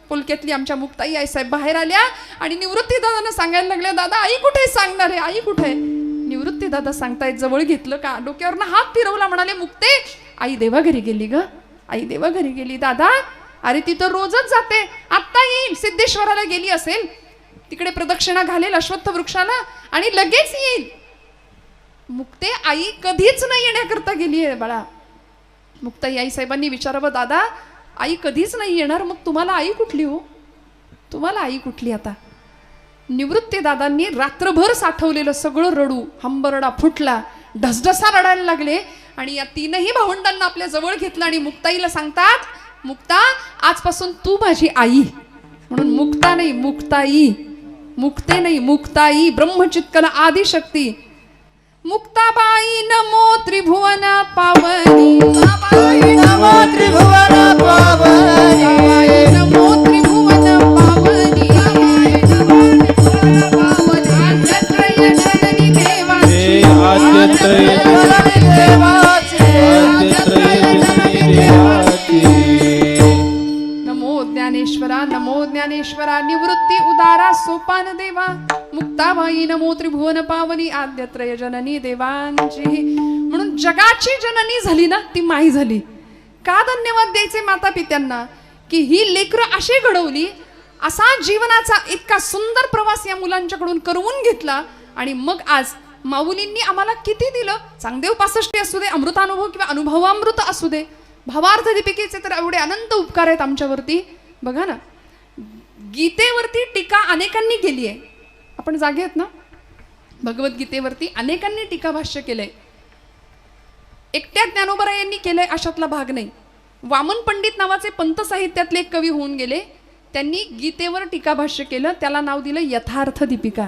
पोलक्यातली आमच्या मुक्ताई आई साहेब बाहेर आल्या आणि निवृत्ती दादांना सांगायला लागल्या, दादा आई कुठे आहे, सांगणार आहे, आई कुठे आहे? निवृत्ती दादा सांगतायत. जवळ घेतलं का, डोक्यावरनं हात फिरवला, म्हणाले, मुक्ते आई देवाघरी गेली ग, आई देवाघरी गेली. दादा अरे ती तर रोजच जाते, आत्ता येईल, सिद्धेश्वराला गेली असेल, तिकडे प्रदक्षिणा घालेल अश्वत्थ वृक्षाला आणि लगेच येईल. मुक्ते आई कधीच नाही येण्याकरता गेली आहे बाळा. मुक्ताई आई साहेबांनी विचारावं, दादा आई कधीच नाही येणार, मग तुम्हाला आई कुठली हो? तुम्हाला आई कुठली आता? निवृत्ती दादांनी रात्रभर साठवलेलं सगळं रडू हंबरडा फुटला, ढसढसा रडायला लागले आणि या तीनही भावंडांना आपल्या जवळ घेतलं आणि मुक्ताईला सांगतात, मुक्ता आजपासून तू माझी आई. म्हणून मुक्ता नाही मुक्ताई, मुक्ते नाही मुक्ताई, ब्रह्मचित्कला आदिशक्ती. मुक्ताबाई नमो त्रिभुवन पावनी, बाई नमो त्रिभुवन पावनी, बाई नमो त्रिभुवन पावनी, आद्यत्रय जननी देवाची, आद्यत्रय जननी देवाची, नमो ज्ञानेश्वरा, नमो ज्ञानेश्वरा, निवृत्ती उदारा सोपान देवा. मुक्ताबाई नमो त्रिभुवन पावनी, आद्यत्रय जननी देवांची. म्हणून जगाची जननी झाली ना ती माई झाली. का धन्यवाद द्यायचे माता पित्यांना की ही लेकरं अशी घडवली, असा जीवनाचा इतका सुंदर प्रवास या मुलांच्याकडून करवून घेतला आणि मग आज माऊलींनी आम्हाला किती दिलं. चांगदेव 65 असू दे, अमृतानुभव किंवा अनुभवामृत असू दे, भावार्थ दीपिकेचे तर एवढे अनंत उपकार आहेत आमच्यावरती. बघा ना, गीतेवरती टीका अनेकांनी केली आहे. आपण जागे आहेत ना, भगवद्गीतेवरती अनेकांनी टीका भाष्य केलंय. एकट्या ज्ञानोबा यांनी केलंय अशातला भाग नाही. वामन पंडित नावाचे पंत साहित्यातले एक कवी होऊन गेले, त्यांनी गीतेवर टीका भाष्य केलं, त्याला नाव दिलं यथार्थ दीपिका.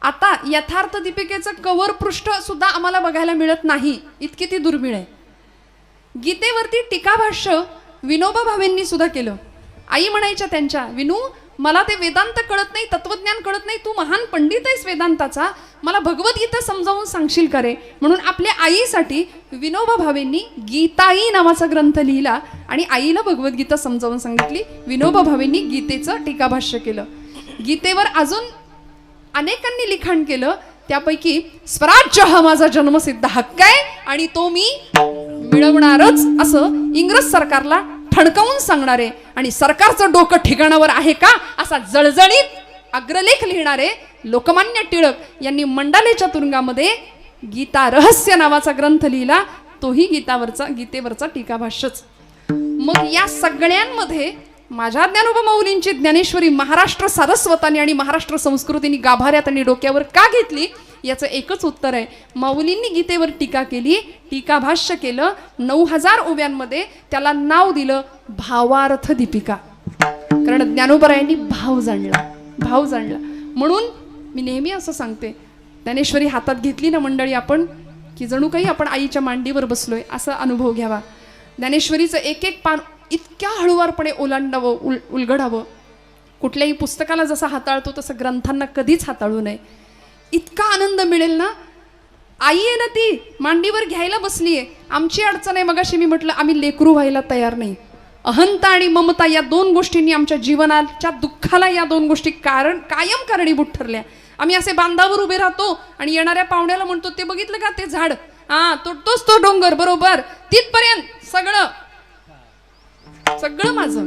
आता यथार्थ दीपिकेचं कव्हर पृष्ठ सुद्धा आम्हाला बघायला मिळत नाही, इतकी ती दुर्मिळ आहे. गीतेवरती टीका भाष्य विनोबा भावेंनी सुद्धा केलं. आई म्हणायच्या त्यांच्या, विनू मला ते वेदांत कळत नाही, तत्वज्ञान कळत नाही, तू महान पंडित आहेस वेदांताचा, मला भगवद्गीता समजावून सांगशील का रे? म्हणून आपल्या आईसाठी विनोबा भावेंनी गीताई नावाचा ग्रंथ लिहिला आणि आईला भगवद्गीता समजावून सांगितली. विनोबा भावेंनी गीतेचं टीकाभाष्य केलं. गीतेवर अजून अनेकांनी लिखाण केलं, त्यापैकी स्वराज्य हा माझा जन्मसिद्ध हक्क आहे आणि तो मी मिळवणारच असं इंग्रज सरकारला ठणकावून सांगणारे आणि सरकारचं डोकं ठिकाणावर आहे का असा जळजळीत अग्रलेख लिहिणारे लोकमान्य टिळक यांनी मंडालेच्या तुरुंगामध्ये गीता रहस्य नावाचा ग्रंथ लिहिला, तोही गीतेवरचा टीकाभाष्यच. मग या सगळ्यांमध्ये माझ्या ज्ञानोबा माऊलींची ज्ञानेश्वरी महाराष्ट्र सारस्वतांनी आणि महाराष्ट्र संस्कृतीने गाभाऱ्यात आणि डोक्यावर का घेतली याचं एकच उत्तर आहे. माऊलींनी गीतेवर टीका केली, टीकाभाष्य केलं, 9000 ओव्यांमध्ये त्याला नाव दिलं भावार्थ दीपिका. कारण ज्ञानोबरायांनी भाव जाणला. म्हणून मी नेहमी असं सांगते, ज्ञानेश्वरी हातात घेतली ना मंडळी आपण, की जणू काही आपण आईच्या मांडीवर बसलोय असा अनुभव घ्यावा. ज्ञानेश्वरीचं एक एक पान इतक्या हळुवारपणे ओलांडावं, उलगडावं. कुठल्याही पुस्तकाला जसं हाताळतो तसं ग्रंथांना कधीच हाताळू नये. इतका आनंद मिळेल ना. आई आहे ना, ती मांडीवर घ्यायला बसलीये. आमची अडचण आहे, मगाशी मी म्हटलं आम्ही लेकरू व्हायला तयार नाही. अहंता आणि ममता या दोन गोष्टींनी आमच्या जीवनाच्या दुःखाला या दोन गोष्टी कायम कारणीभूत ठरल्या. आम्ही असे बांधावर उभे राहतो आणि येणाऱ्या पाहुण्याला म्हणतो, ते बघितलं का ते झाड, हा तोच तो डोंगर, बरोबर तिथपर्यंत सगळं माझं.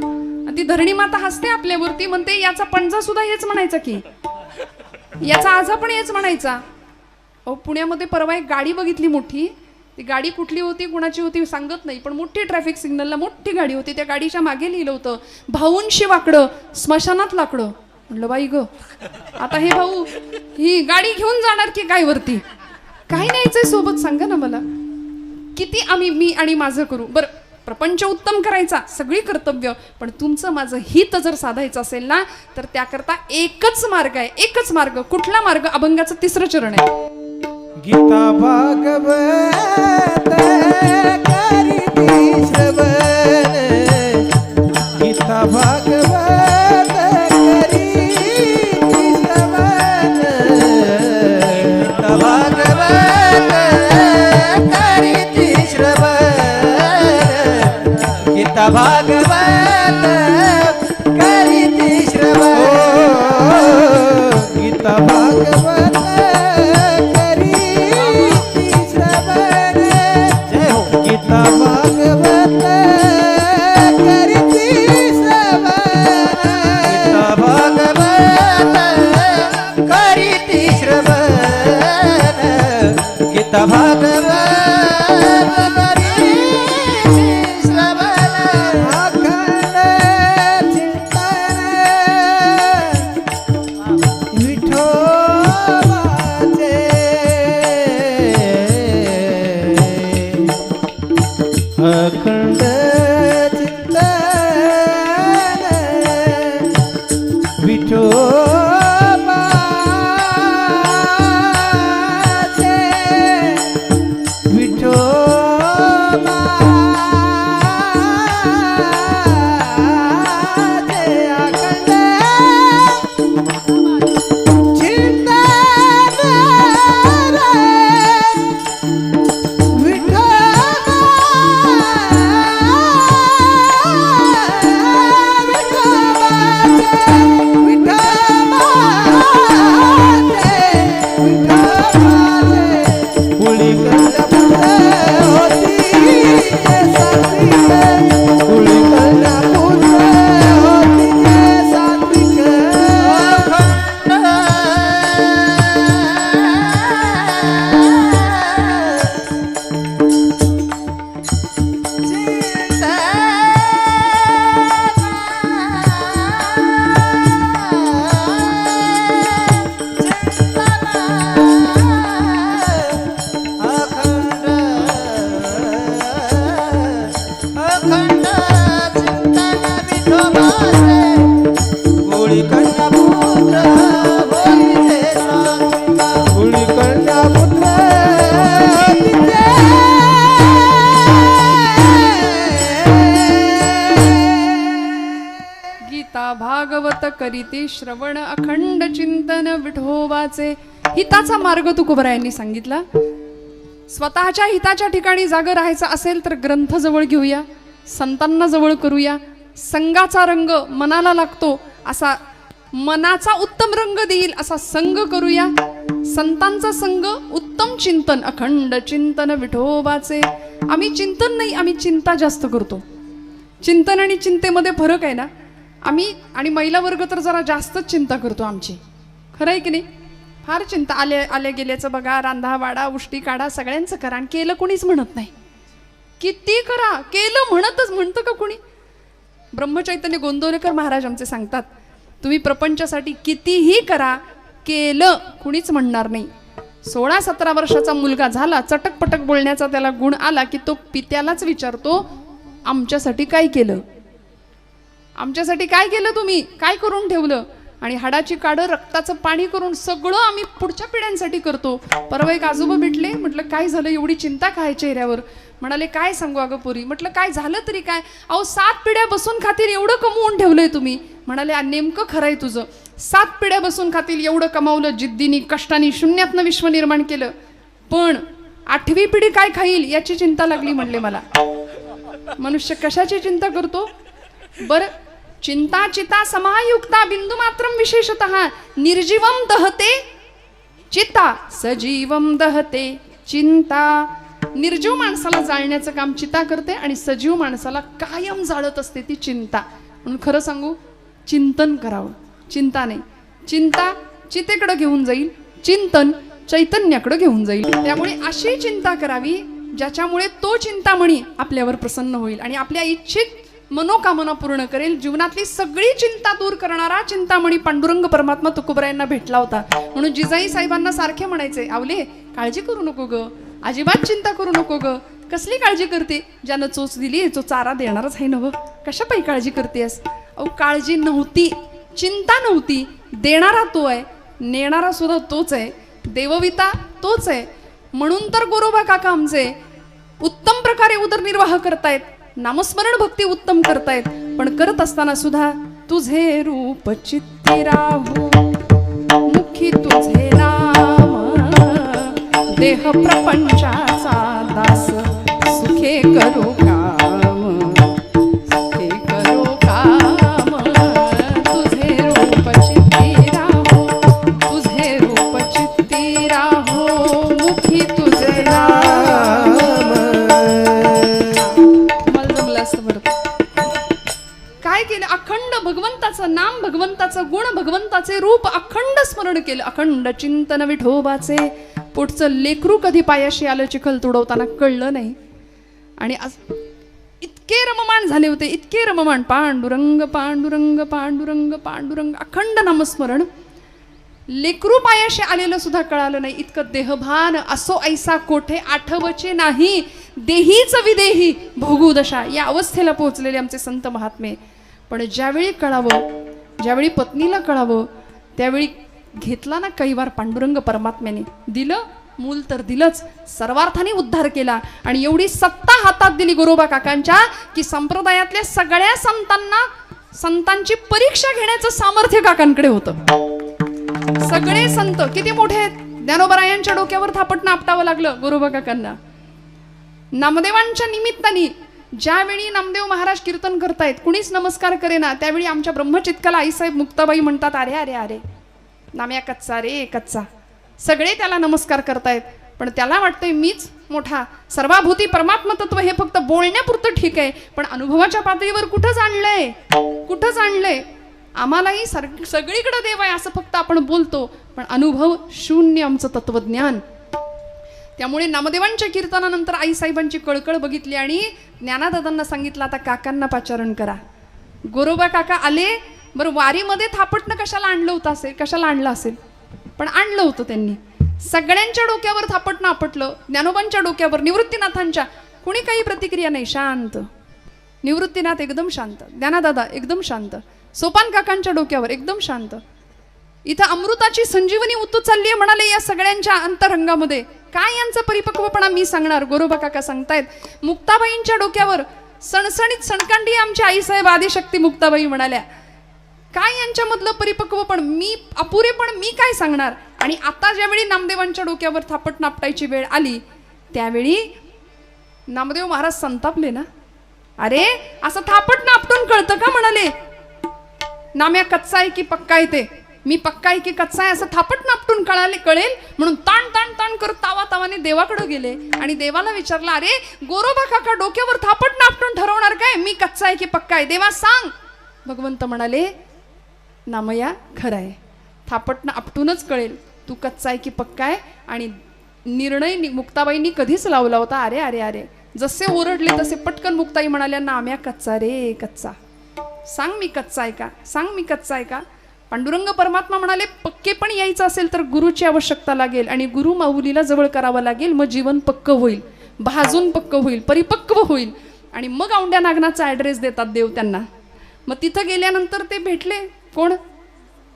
ती धरणी माता हसते आपल्यावरती, म्हणते याचा पणजा सुद्धा हेच म्हणायचा की, याचा आजा पण हेच म्हणायचा. अहो, पुण्यामध्ये परवा एक गाडी बघितली मोठी. ती गाडी कुठली होती, कुणाची होती सांगत नाही, पण मोठी ट्रॅफिक सिग्नलला मोठी गाडी होती. त्या गाडीच्या मागे लिहिलं होतं, भाऊंशी वाकडं स्मशानात लाकडं. म्हणलं बाई ग, आता हे भाऊ ही गाडी घेऊन जाणार की काय वरती? काय न्यायचंय सोबत सांगा ना मला. किती मी आणि माझं करू बरं. प्रपंच उत्तम करायचा, सगळी कर्तव्य, पण तुमचं माझं हित जर साधायचं असेल ना, तर त्याकरता एकच मार्ग आहे, एकच मार्ग. कुठला मार्ग? अभंगाचं 3रं चरण आहे. गीता भागवत करीती श्रवण, गीता भागवत करीती श्रवण, गीता भागवत करीती श्रवण, गीता भागवत करीती श्रवण, गीता भागवत गीता भागवत करीती श्रवण, गीता भागवत करीती श्रवण, गीता भागवत करीती अखंड चिंतन विठोबाचे गोळी कंडा पुत्र होईचे सांगा गोळी कंडा पुत्र गीता भागवत करीते श्रवण अखंड चिंतन विठोबाचे. हिताचा मार्ग तुकोबरायांनी सांगितला. स्वतःच्या हिताच्या ठिकाणी जागं राहायचं असेल तर ग्रंथ जवळ घेऊया, संतांना जवळ करूया. संघाचा रंग मनाला लागतो असा, मनाचा उत्तम रंग देईल असा संग करूया. संतांचा संग, उत्तम चिंतन, अखंड चिंतन विठोबाचे. आम्ही चिंतन नाही, आम्ही चिंता जास्त करतो. चिंतन आणि चिंतेमध्ये फरक आहे ना. आम्ही आणि महिला वर्ग तर जरा जास्तच चिंता करतो आमची. खरं आहे की नाही? फार चिंता. आल्या गेल्याचं बघा, रांधा वाडा, उष्टी काढा, सगळ्यांचं करा. आणि केलं कोणीच म्हणत नाही. किती करा, केलं म्हणतं का कोणी? ब्रह्मचैतन्य गोंदवलेकर महाराज आमचे सांगतात, तुम्ही प्रपंचासाठी कितीही करा, केलं कुणीच म्हणणार नाही. 16-17 वर्षाचा मुलगा झाला, चटकपटक बोलण्याचा त्याला गुण आला की तो पित्यालाच विचारतो, आमच्यासाठी काय केलं? आमच्यासाठी काय केलं तुम्ही? काय करून ठेवलं? आणि हाडाची काढं रक्ताचं पाणी करून सगळं आम्ही पुढच्या पिढ्यांसाठी करतो. परवा एक आजोबा भेटले, म्हटलं काय झालं, एवढी चिंता काय चेहऱ्यावर? म्हणाले काय सांगू अगं पुरी. म्हटलं काय झालं तरी काय? अहो 7 पिढ्या बसून खातील एवढं कमवून ठेवलंय तुम्ही. म्हणाले नेमकं खरं आहे तुझं. 7 पिढ्या बसून खातील एवढं कमावलं, जिद्दीनी कष्टानी शून्यातनं विश्व निर्माण केलं, पण 8वी पिढी काय खाईल याची चिंता लागली म्हणले मला. मनुष्य कशाची चिंता करतो बर? चिंता चिता समायुक्ता बिंदू मात्रम विशेषतः निर्जीवम दहते चिता सजीवम दहते चिंता. निर्जीव माणसाला जाळण्याचं काम चिता करते आणि सजीव माणसाला कायम जाळत असते ती चिंता. म्हणून खरं सांगू, चिंतन करावं, चिंता नाही. चिंता चितेकडे घेऊन जाईल, चिंतन चैतन्याकडे घेऊन जाईल. त्यामुळे अशी चिंता करावी ज्याच्यामुळे तो चिंतामणी आपल्यावर प्रसन्न होईल आणि आपल्या इच्छित मनोकामना पूर्ण करेल. जीवनातली सगळी चिंता दूर करणारा चिंतामणी पांडुरंग परमात्मा तुकोबरायांना भेटला होता. म्हणून जिजाई साहेबांना सारखे म्हणायचे, आवले काळजी करू नको ग, अजिबात चिंता करू नको ग. कसली काळजी करते? ज्यानं चोच दिली तो चारा देणारच आहे नव, कशा पायी काळजी करतेस? अहो काळजी नव्हती, चिंता नव्हती. देणारा तो आहे, नेणारा सुद्धा तोच आहे, देवविता तोच आहे. म्हणून तर गोरोबा काका आमचे उत्तम प्रकारे उदरनिर्वाह करतायत, नामस्मरण भक्ती उत्तम करतायत. पण करत असताना सुद्धा तुझे रूप चित्ती राहू, मुखी तुझे नाम, देह प्रपंचाचा दास, सुखे करू काम, सुखे करू काम. तुझे रूप चित्ती राहू, तुझे रूप चित्ती राहू, मुखी तुझे नाम. काय केलं? अखंड भगवंताचं नाम, भगवंताचं गुण, भगवंताचे रूप अखंड स्मरण केलं. अखंड चिंतन विठोबाचे. पुढचं लेकरू कधी पायाशी आलं चिखल तुडवताना कळलं नाही. आणि इतके रममाण झाले होते, इतके रममाण. पांडुरंग पांडुरंग पांडुरंग पांडुरंग, अखंड नामस्मरण. लेकरू पायाशी आलेलं सुद्धा कळालं नाही. इतकं देहभान असो ऐसा कोठे आठवचे नाही, देहीच विदेही भोगू दशा, या अवस्थेला पोहोचलेले आमचे संत महात्मे. पण ज्यावेळी कळावं, ज्यावेळी पत्नीला कळावं, त्यावेळी घेतला ना कैवार पांडुरंग परमात्म्याने. दिलं मूल तर दिलंच, सर्वार्थाने उद्धार केला. आणि एवढी सत्ता हातात दिली गोरोबा काकांच्या की संप्रदायातल्या सगळ्या संतांना, संतांची परीक्षा घेण्याचं सामर्थ्य काकांकडे होतं. सगळे संत किती मोठे आहेत. ज्ञानोबरायांच्या डोक्यावर थापटणं आपटावं लागलं गोरोबा काकांना. नामदेवांच्या निमित्ताने ज्यावेळी नामदेव महाराज कीर्तन करतायत, कुणीच नमस्कार करेना, त्यावेळी आमच्या ब्रह्मचित्काला आईसाहेब मुक्ताबाई म्हणतात, अरे अरे अरे नाम्या कच्चा रे कच्चा. सगळे त्याला नमस्कार करतायत, पण त्याला वाटतंय मीच मोठा. सर्वाभूती परमात्म तत्व हे फक्त बोलण्यापुरतं ठीक आहे, पण अनुभवाच्या पातळीवर कुठं जाणलंय, कुठं जाणलंय? आम्हालाही सगळीकडे देव आहे असं फक्त आपण बोलतो, पण अनुभव शून्य आमचं तत्वज्ञान. त्यामुळे नामदेवांच्या कीर्तनानंतर आईसाहेबांची कळकळ बघितली आणि ज्ञानादादांना सांगितलं, आता काकांना पाचारण करा. गोरोबा काका आले. बरं, वारीमध्ये थापटणं कशाला आणलं होतं असेल, कशाला आणलं असेल, पण आणलं होतं त्यांनी. सगळ्यांच्या डोक्यावर थापटणं आपटलं. ज्ञानोबांच्या डोक्यावर, निवृत्तीनाथांच्या, कुणी काही प्रतिक्रिया नाही, शांत. निवृत्तीनाथ एकदम शांत, ज्ञानादादा एकदम शांत, सोपान काकांच्या डोक्यावर एकदम शांत. इथं अमृताची संजीवनी उतू चालली आहे म्हणाले या सगळ्यांच्या अंतरंगामध्ये. काय यांचा परिपक्वपणा मी सांगणार, गोरोबा काका सांगतायत. मुक्ताबाईंच्या डोक्यावर सणसणीत सणकांडी आमच्या आईसाहेब आदिशक्ती मुक्ताबाई म्हणाल्या. काय यांच्यामधलं परिपक्वपण, मी अपुरेपण मी काय सांगणार. आणि आता ज्यावेळी नामदेवांच्या डोक्यावर थापट नापटायची वेळ आली त्यावेळी नामदेव महाराज संतापले ना. अरे असं थापट नापटून कळतं का म्हणाले. नाम्या कच्चा आहे की पक्का आहे, ते मी पक्का आहे की कच्चा आहे असं थापट नापटून कळेल म्हणून ताण ताण ताण करत तावातावाने देवाकडे गेले आणि देवाला विचारलं, अरे गोरोबा काका डोक्यावर थापट नापटून ठरवणार काय, मी कच्चा आहे की पक्का आहे, देवा सांग. भगवंत म्हणाले, नामया खरं आहे, थापट आपटूनच कळेल तू कच्चा आहे की पक्का आहे. आणि निर्णय मुक्ताबाईंनी कधीच लावला होता. अरे अरे अरे जसे ओरडले तसे पटकन मुक्ताई म्हणाल्या, नाम्या कच्चा रे कच्चा, सांग मी कच्चा आहे का, सांग मी कच्चा आहे का. पांडुरंग परमात्मा म्हणाले, पक्के पण यायचं असेल तर गुरुची आवश्यकता लागेल आणि गुरु माऊलीला जवळ करावं लागेल, मग जीवन पक्क होईल, भाजून पक्क होईल, परिपक्व होईल. आणि मग औंड्या नागनाचा ॲड्रेस देतात देव त्यांना. मग तिथं गेल्यानंतर ते भेटले कोण,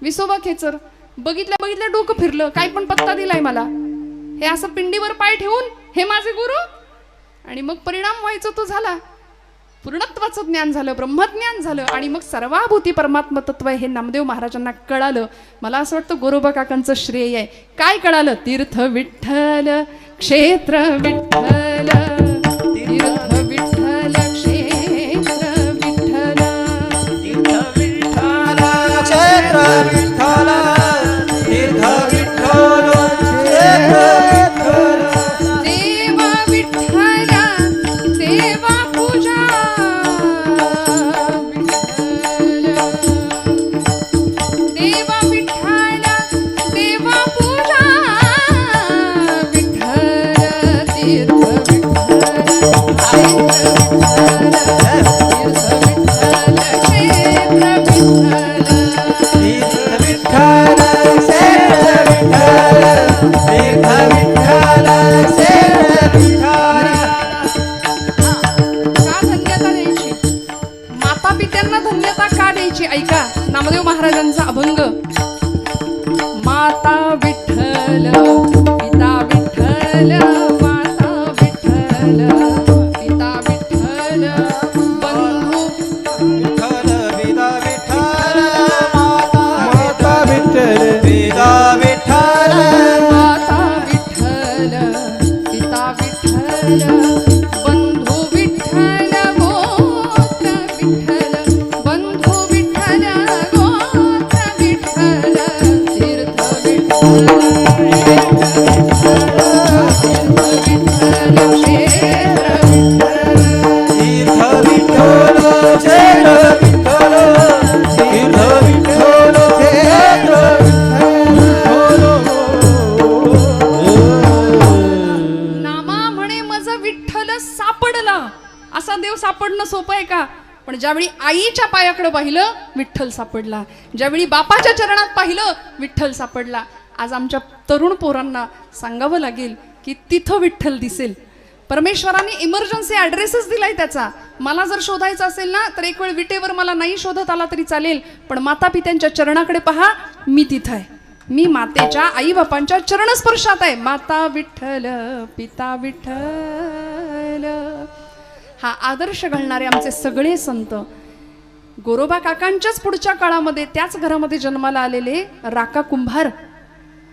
विसोबा खेचर. बघितल्या बघितल्या डोकं फिरलं, काय पण पत्ता दिलाय मला, हे असं पिंडीवर पाय ठेवून हे माझे गुरु. आणि मग परिणाम व्हायचा तो झाला, पूर्णत्वाचं ज्ञान झालं, ब्रह्मज्ञान झालं. आणि मग सर्वाभूती परमात्म तत्व हे नामदेव महाराजांना कळालं. मला असं वाटतं गोरोबा काकांचं श्रेय आहे. काय कळालं, तीर्थ विठ्ठल क्षेत्र विठ्ठल, तीर्थ विठ्ठल क्षेत्र विठ्ठल, तीर्थ विठ्ठल क्षेत्र विठ्ठल, तीर्थ विठ्ठल क्षेत्र विठ्ठल. देवा विठ्ठल देवा पूजा विठ्ठल, देवा विठ्ठल देवा पूजा विठ्ठल, तीर्थ विठ्ठल क्षेत्र विठ्ठल, तीर्थ विठ्ठल क्षेत्र विठ्ठल, तीर्थ विठ्ठल क्षेत्र विठ्ठल, तीर्थ विठ्ठल क्षेत्र विठ्ठल. का धन्यता द्यायची, माता पित्यांना धन्यता का द्यायची. ऐका नामदेव महाराजांचा अभंग. माता विठ्ठल पिता विठ्ठल, माता विठ्ठल पिता विठ्ठल, बंधू विठ्ठल पिता विठ्ठल, माता विठ्ठल पिता विठ्ठल, माता विठ्ठल पिता विठ्ठल, बंधू विठ्ठल गोत्र विठ्ठल, बंधू विठ्ठल गोत्र विठ्ठल, तीर्थ विठ्ठल तीर्थ विठ्ठल क्षेत्र विठ्ठल, तीर्थ विठ्ठल क्षेत्र विठ्ठल. नामा म्हणे मज विठ्ठल सापडला. असा देव सापडणं सोपं आहे का. पण ज्यावेळी आईच्या पायाकडे पाहिलं विठ्ठल सापडला, ज्यावेळी बापाच्या चरणात पाहिलं विठ्ठल सापडला. आज आमच्या तरुण पोरांना सांगावं लागेल की तिथं विठ्ठल दिसेल. परमेश्वराने इमर्जन्सी ॲड्रेसच दिलाय त्याचा. मला जर शोधायचं असेल ना तर एक वेळ विटेवर मला नाही शोधत आला तरी चालेल, पण माता पित्यांच्या चरणाकडे पहा, मी तिथं आहे, मी मातेच्या आई बापांच्या चरणस्पर्शात आहे. माता विठ्ठल पिता विठ्ठल हा आदर्श घालणारे आमचे सगळे संत. गोरोबा काकांच्याच पुढच्या काळामध्ये त्याच घरामध्ये जन्माला आलेले राका कुंभार.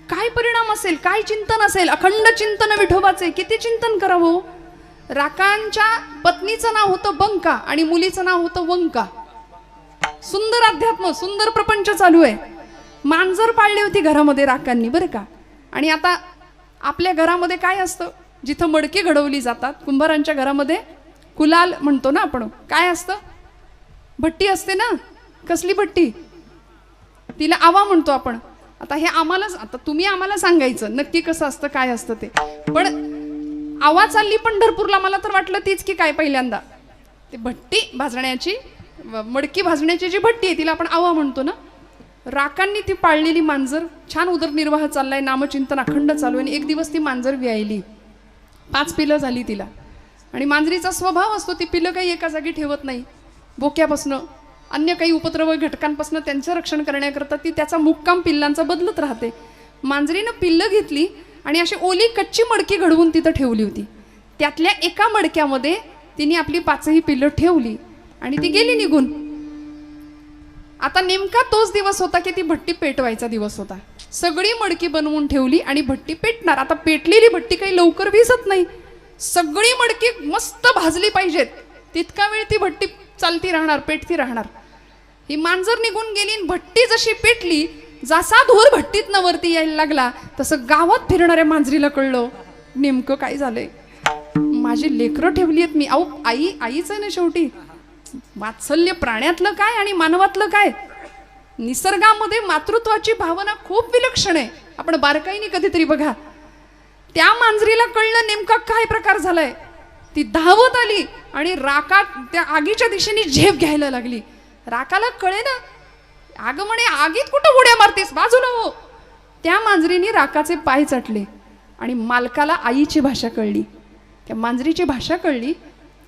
काय परिणाम असेल, काय चिंतन असेल, अखंड चिंतन विठोबाचे. किती चिंतन करावं. राकांच्या पत्नीचं नाव होतं बंका आणि मुलीचं नाव होतं वंका. सुंदर अध्यात्म, सुंदर प्रपंच चालू आहे. मांजर पाळली होती घरामध्ये राकांनी बरं का. आणि आता आपल्या घरामध्ये काय असतं, जिथं मडकी घडवली जातात कुंभारांच्या घरामध्ये कुलाल म्हणतो ना आपण, काय असतं, भट्टी असते ना. कसली भट्टी, तिला आवा म्हणतो आपण. आता हे आम्हालाच, आता तुम्ही आम्हाला सांगायचं नक्की कसं असतं काय असतं ते. पण आवा चालली पंढरपूरला, मला तर वाटलं तीच की काय पहिल्यांदा. ते भट्टी भाजण्याची, मडकी भाजण्याची जी भट्टी आहे तिला आपण आवा म्हणतो ना. राकांनी ती पाळलेली मांजर, छान उदरनिर्वाह चाललाय, नामचिंतन अखंड चालू आहे. एक दिवस ती मांजर व्यायली, 5 पिलं झाली तिला. आणि मांजरीचा स्वभाव असतो, ती पिल्लं काही एका जागी ठेवत नाही. बोक्यापासनं अन्य काही उपद्रव घटकांपासून त्यांचं रक्षण करण्याकरता ती त्याचा मुक्काम पिल्लांचा बदलत राहते. मांजरीनं पिल्लं घेतली आणि अशी ओली कच्ची मडकी घडवून तिथं ठेवली होती. त्यातल्या एका मडक्यामध्ये तिने आपली 5ही पिल्लं ठेवली आणि ती गेली निघून. आता नेमका तोच दिवस होता की ती भट्टी पेटवायचा दिवस होता. सगळी मडकी बनवून ठेवली आणि भट्टी पेटणार. आता पेटलेली भट्टी काही लवकर विझत नाही, सगळी मडकी मस्त भाजली पाहिजेत, तितका वेळ ती भट्टी चालती राहणार, पेटती राहणार. ही मांजर निघून गेली आणि भट्टी जशी पेटली, जसा धूर भट्टीतनं वरती यायला लागला तसं गावात फिरणाऱ्या मांजरीला कळलं नेमकं काय झालंय. माझी लेकरं ठेवली आहेत मी. अहो आईच आहे ना शेवटी. वात्सल्य प्राण्यातलं काय आणि मानवातलं काय. निसर्गामध्ये मातृत्वाची भावना खूप विलक्षण आहे. आपण बारकाईने कधीतरी बघा. त्या मांजरीला कळलं नेमका काय प्रकार झालाय. ती धावत आली आणि राका त्या आगीच्या दिशेने झेप घ्यायला लागली. राकाला कळे ना, अगं म्हणे आगीत कुठं उड्या मारतेस, बाजूला हो. त्या मांजरीने राकाचे पाय चाटले आणि मालकाला आईची भाषा कळली, त्या मांजरीची भाषा कळली.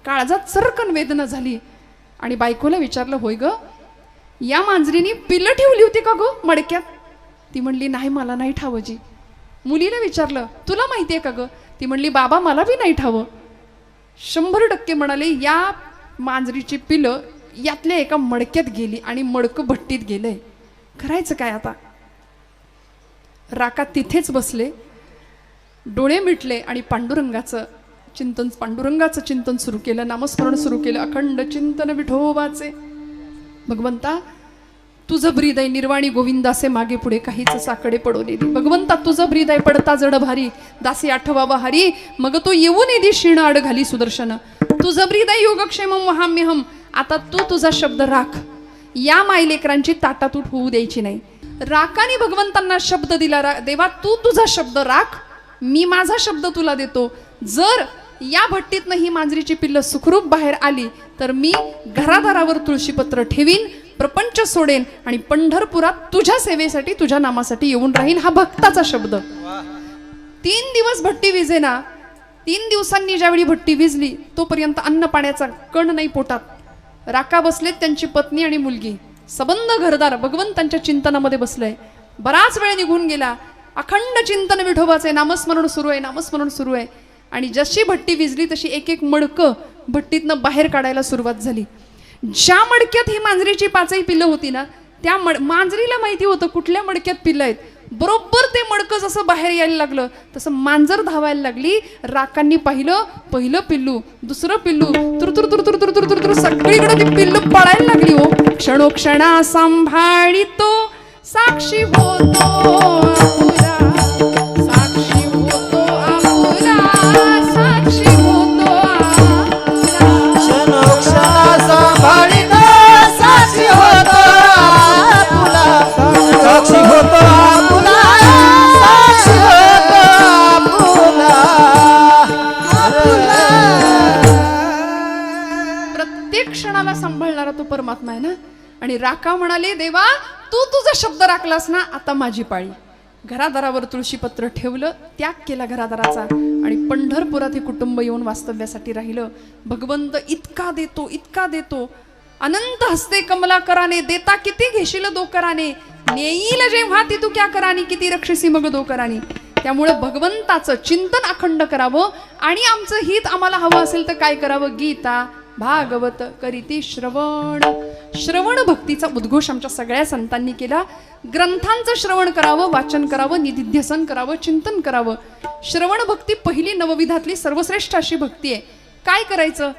काळजात चरकन वेदना झाली आणि बायकोला विचारलं, होय ग, या मांजरीने पिल्लं ठेवली होती का ग मडक्यात? ती म्हणली, नाही मला नाही ठावजी. मुलीला विचारलं, तुला माहिती आहे का ग? ती म्हणली, बाबा मला बी नाही ठावं. 100% म्हणाले या मांजरीची पिलं यातल्या एका मडक्यात गेली आणि मडकं भट्टीत गेलंय. करायचं काय आता? राका तिथेच बसले, डोळे मिटले आणि पांडुरंगाचं चिंतन सुरू केलं, नामस्मरण सुरू केलं. अखंड चिंतन विठोबाचे. भगवंता तुझं हृदय निर्वाणी गोविंदासे मागे पुढे काहीच साकडे पडवलेली. भगवंता तुझं हृदय पडता जड भारी, दासी आठवावा हरी, मग तो येऊन येदी क्षीण आड घाली सुदर्शन. तुझं हृदय योगक्षेमम वहाम्यहम. आता तू तुझा शब्द राख, या मायलेकरांची ताटातूट होऊ द्यायची नाही. राकाने भगवंतांना शब्द दिला, देवा तू तुझा शब्द राख, मी माझा शब्द तुला देतो. जर या भट्टीतनं ही मांजरीची पिल्लं सुखरूप बाहेर आली तर मी घरादारावर तुळशीपत्र ठेवीन, प्रपंच सोडेन आणि पंढरपुरात तुझ्या सेवेसाठी तुझ्या नामासाठी येऊन राहीन. हा भक्ताचा शब्द. 3 दिवस भट्टी विझेना. 3 दिवसांनी ज्यावेळी भट्टी विझली तोपर्यंत अन्न पाण्याचा कण नाही पोटात. राका बसलेत, त्यांची पत्नी आणि मुलगी, सबंध घरदार भगवंतांच्या चिंतनामध्ये बसलंय. बराच वेळ निघून गेला. अखंड चिंतन विठोबाचे, नामस्मरण सुरू आहे. आणि जशी भट्टी विझली तशी एक एक मडकं भट्टीतनं बाहेर काढायला सुरुवात झाली. ज्या मडक्यात ही मांजरीची 5ही पिल्लं होती ना, त्या मांजरीला माहिती होतं कुठल्या मडक्यात पिल्लं आहेत. बरोबर ते मडकं जसं बाहेर यायला लागलं तसं मांजर धावायला लागली. राकांनी पाहिलं, पहिलं पिल्लू, दुसरं पिल्लू, तुरतुर तुरतुर तुरतुर तुरतुर सगळीकडे ती पिल्लू पळायला लागली. हो, क्षणोक्षणा सांभाळितो साक्षी होतो आपुरा, साक्षी होतो आपुरा, साक्षी होतो आपुरा. क्षणोक्षणा सांभाळितो साक्षी होतो आपुला, साक्षी होतो आपुला, साक्षी होतो आपुला. प्रत्येक क्षणाला सांभाळणारा तो परमात्मा आहे ना. आणि राका म्हणाले, देवा तू तुझा शब्द राखलास ना, आता माझी पाळी. घरादारावर तुळशीपत्र ठेवलं, त्याग केला घरादाराचा आणि पंढरपुरात हे कुटुंब येऊन वास्तव्यासाठी राहिलं. भगवंत इतका देतो, अनंत हस्ते कमलाकराने, देता किती घेशील दोकराने, नेईल जेव्हा ती तू क्या करानी, किती रक्षसी मग दोकरानी. त्यामुळे भगवंताचं चिंतन अखंड करावं आणि आमचं हित आम्हाला हवं असेल तर काय करावं? गीता भागवत करीती श्रवण भक्तीचा उद्घोष आमच्या सगळ्या संतांनी केला. ग्रंथांचं श्रवण करावं, वाचन करावं, निधिध्यासन करावं, चिंतन करावं. श्रवण भक्ती पहिली नवविधातली सर्वश्रेष्ठ अशी भक्ती आहे. काय करायचं?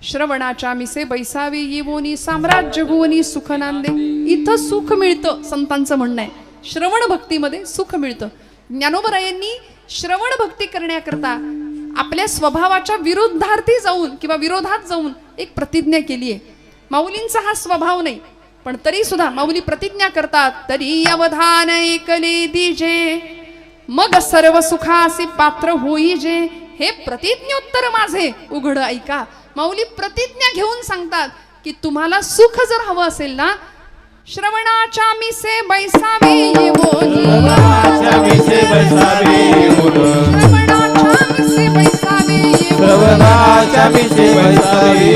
श्रवणाच्या मिसे बैसावे येवोनी, साम्राज्य गोनी सुख नांदे. इथं सुख मिळतं, संतांचं म्हणणं आहे. श्रवण भक्तीमध्ये सुख मिळतं. ज्ञानोबरायांनी श्रवण भक्ती करण्याकरता आपल्या स्वभावाच्या विरुद्धार्थी जाऊन किंवा विरोधात जाऊन एक प्रतिज्ञा केली आहे. माऊलींचा हा स्वभाव नाही, पण तरी सुद्धा माऊली प्रतिज्ञा करतात, तरी अवधान ऐकले दिजे, मग सर्व सुखासी पात्र होई जे. हे प्रतिज्ञोत्तर माझे उघड ऐका. माऊली प्रतिज्ञा घेऊन सांगतात की तुम्हाला सुख जर हवं असेल ना, श्रवणाच्या मिसे बैसावे येवोनी, श्रवणाच्या मिसे बैसावे येवोनी. श्रवणाच्या मिशे बैसावी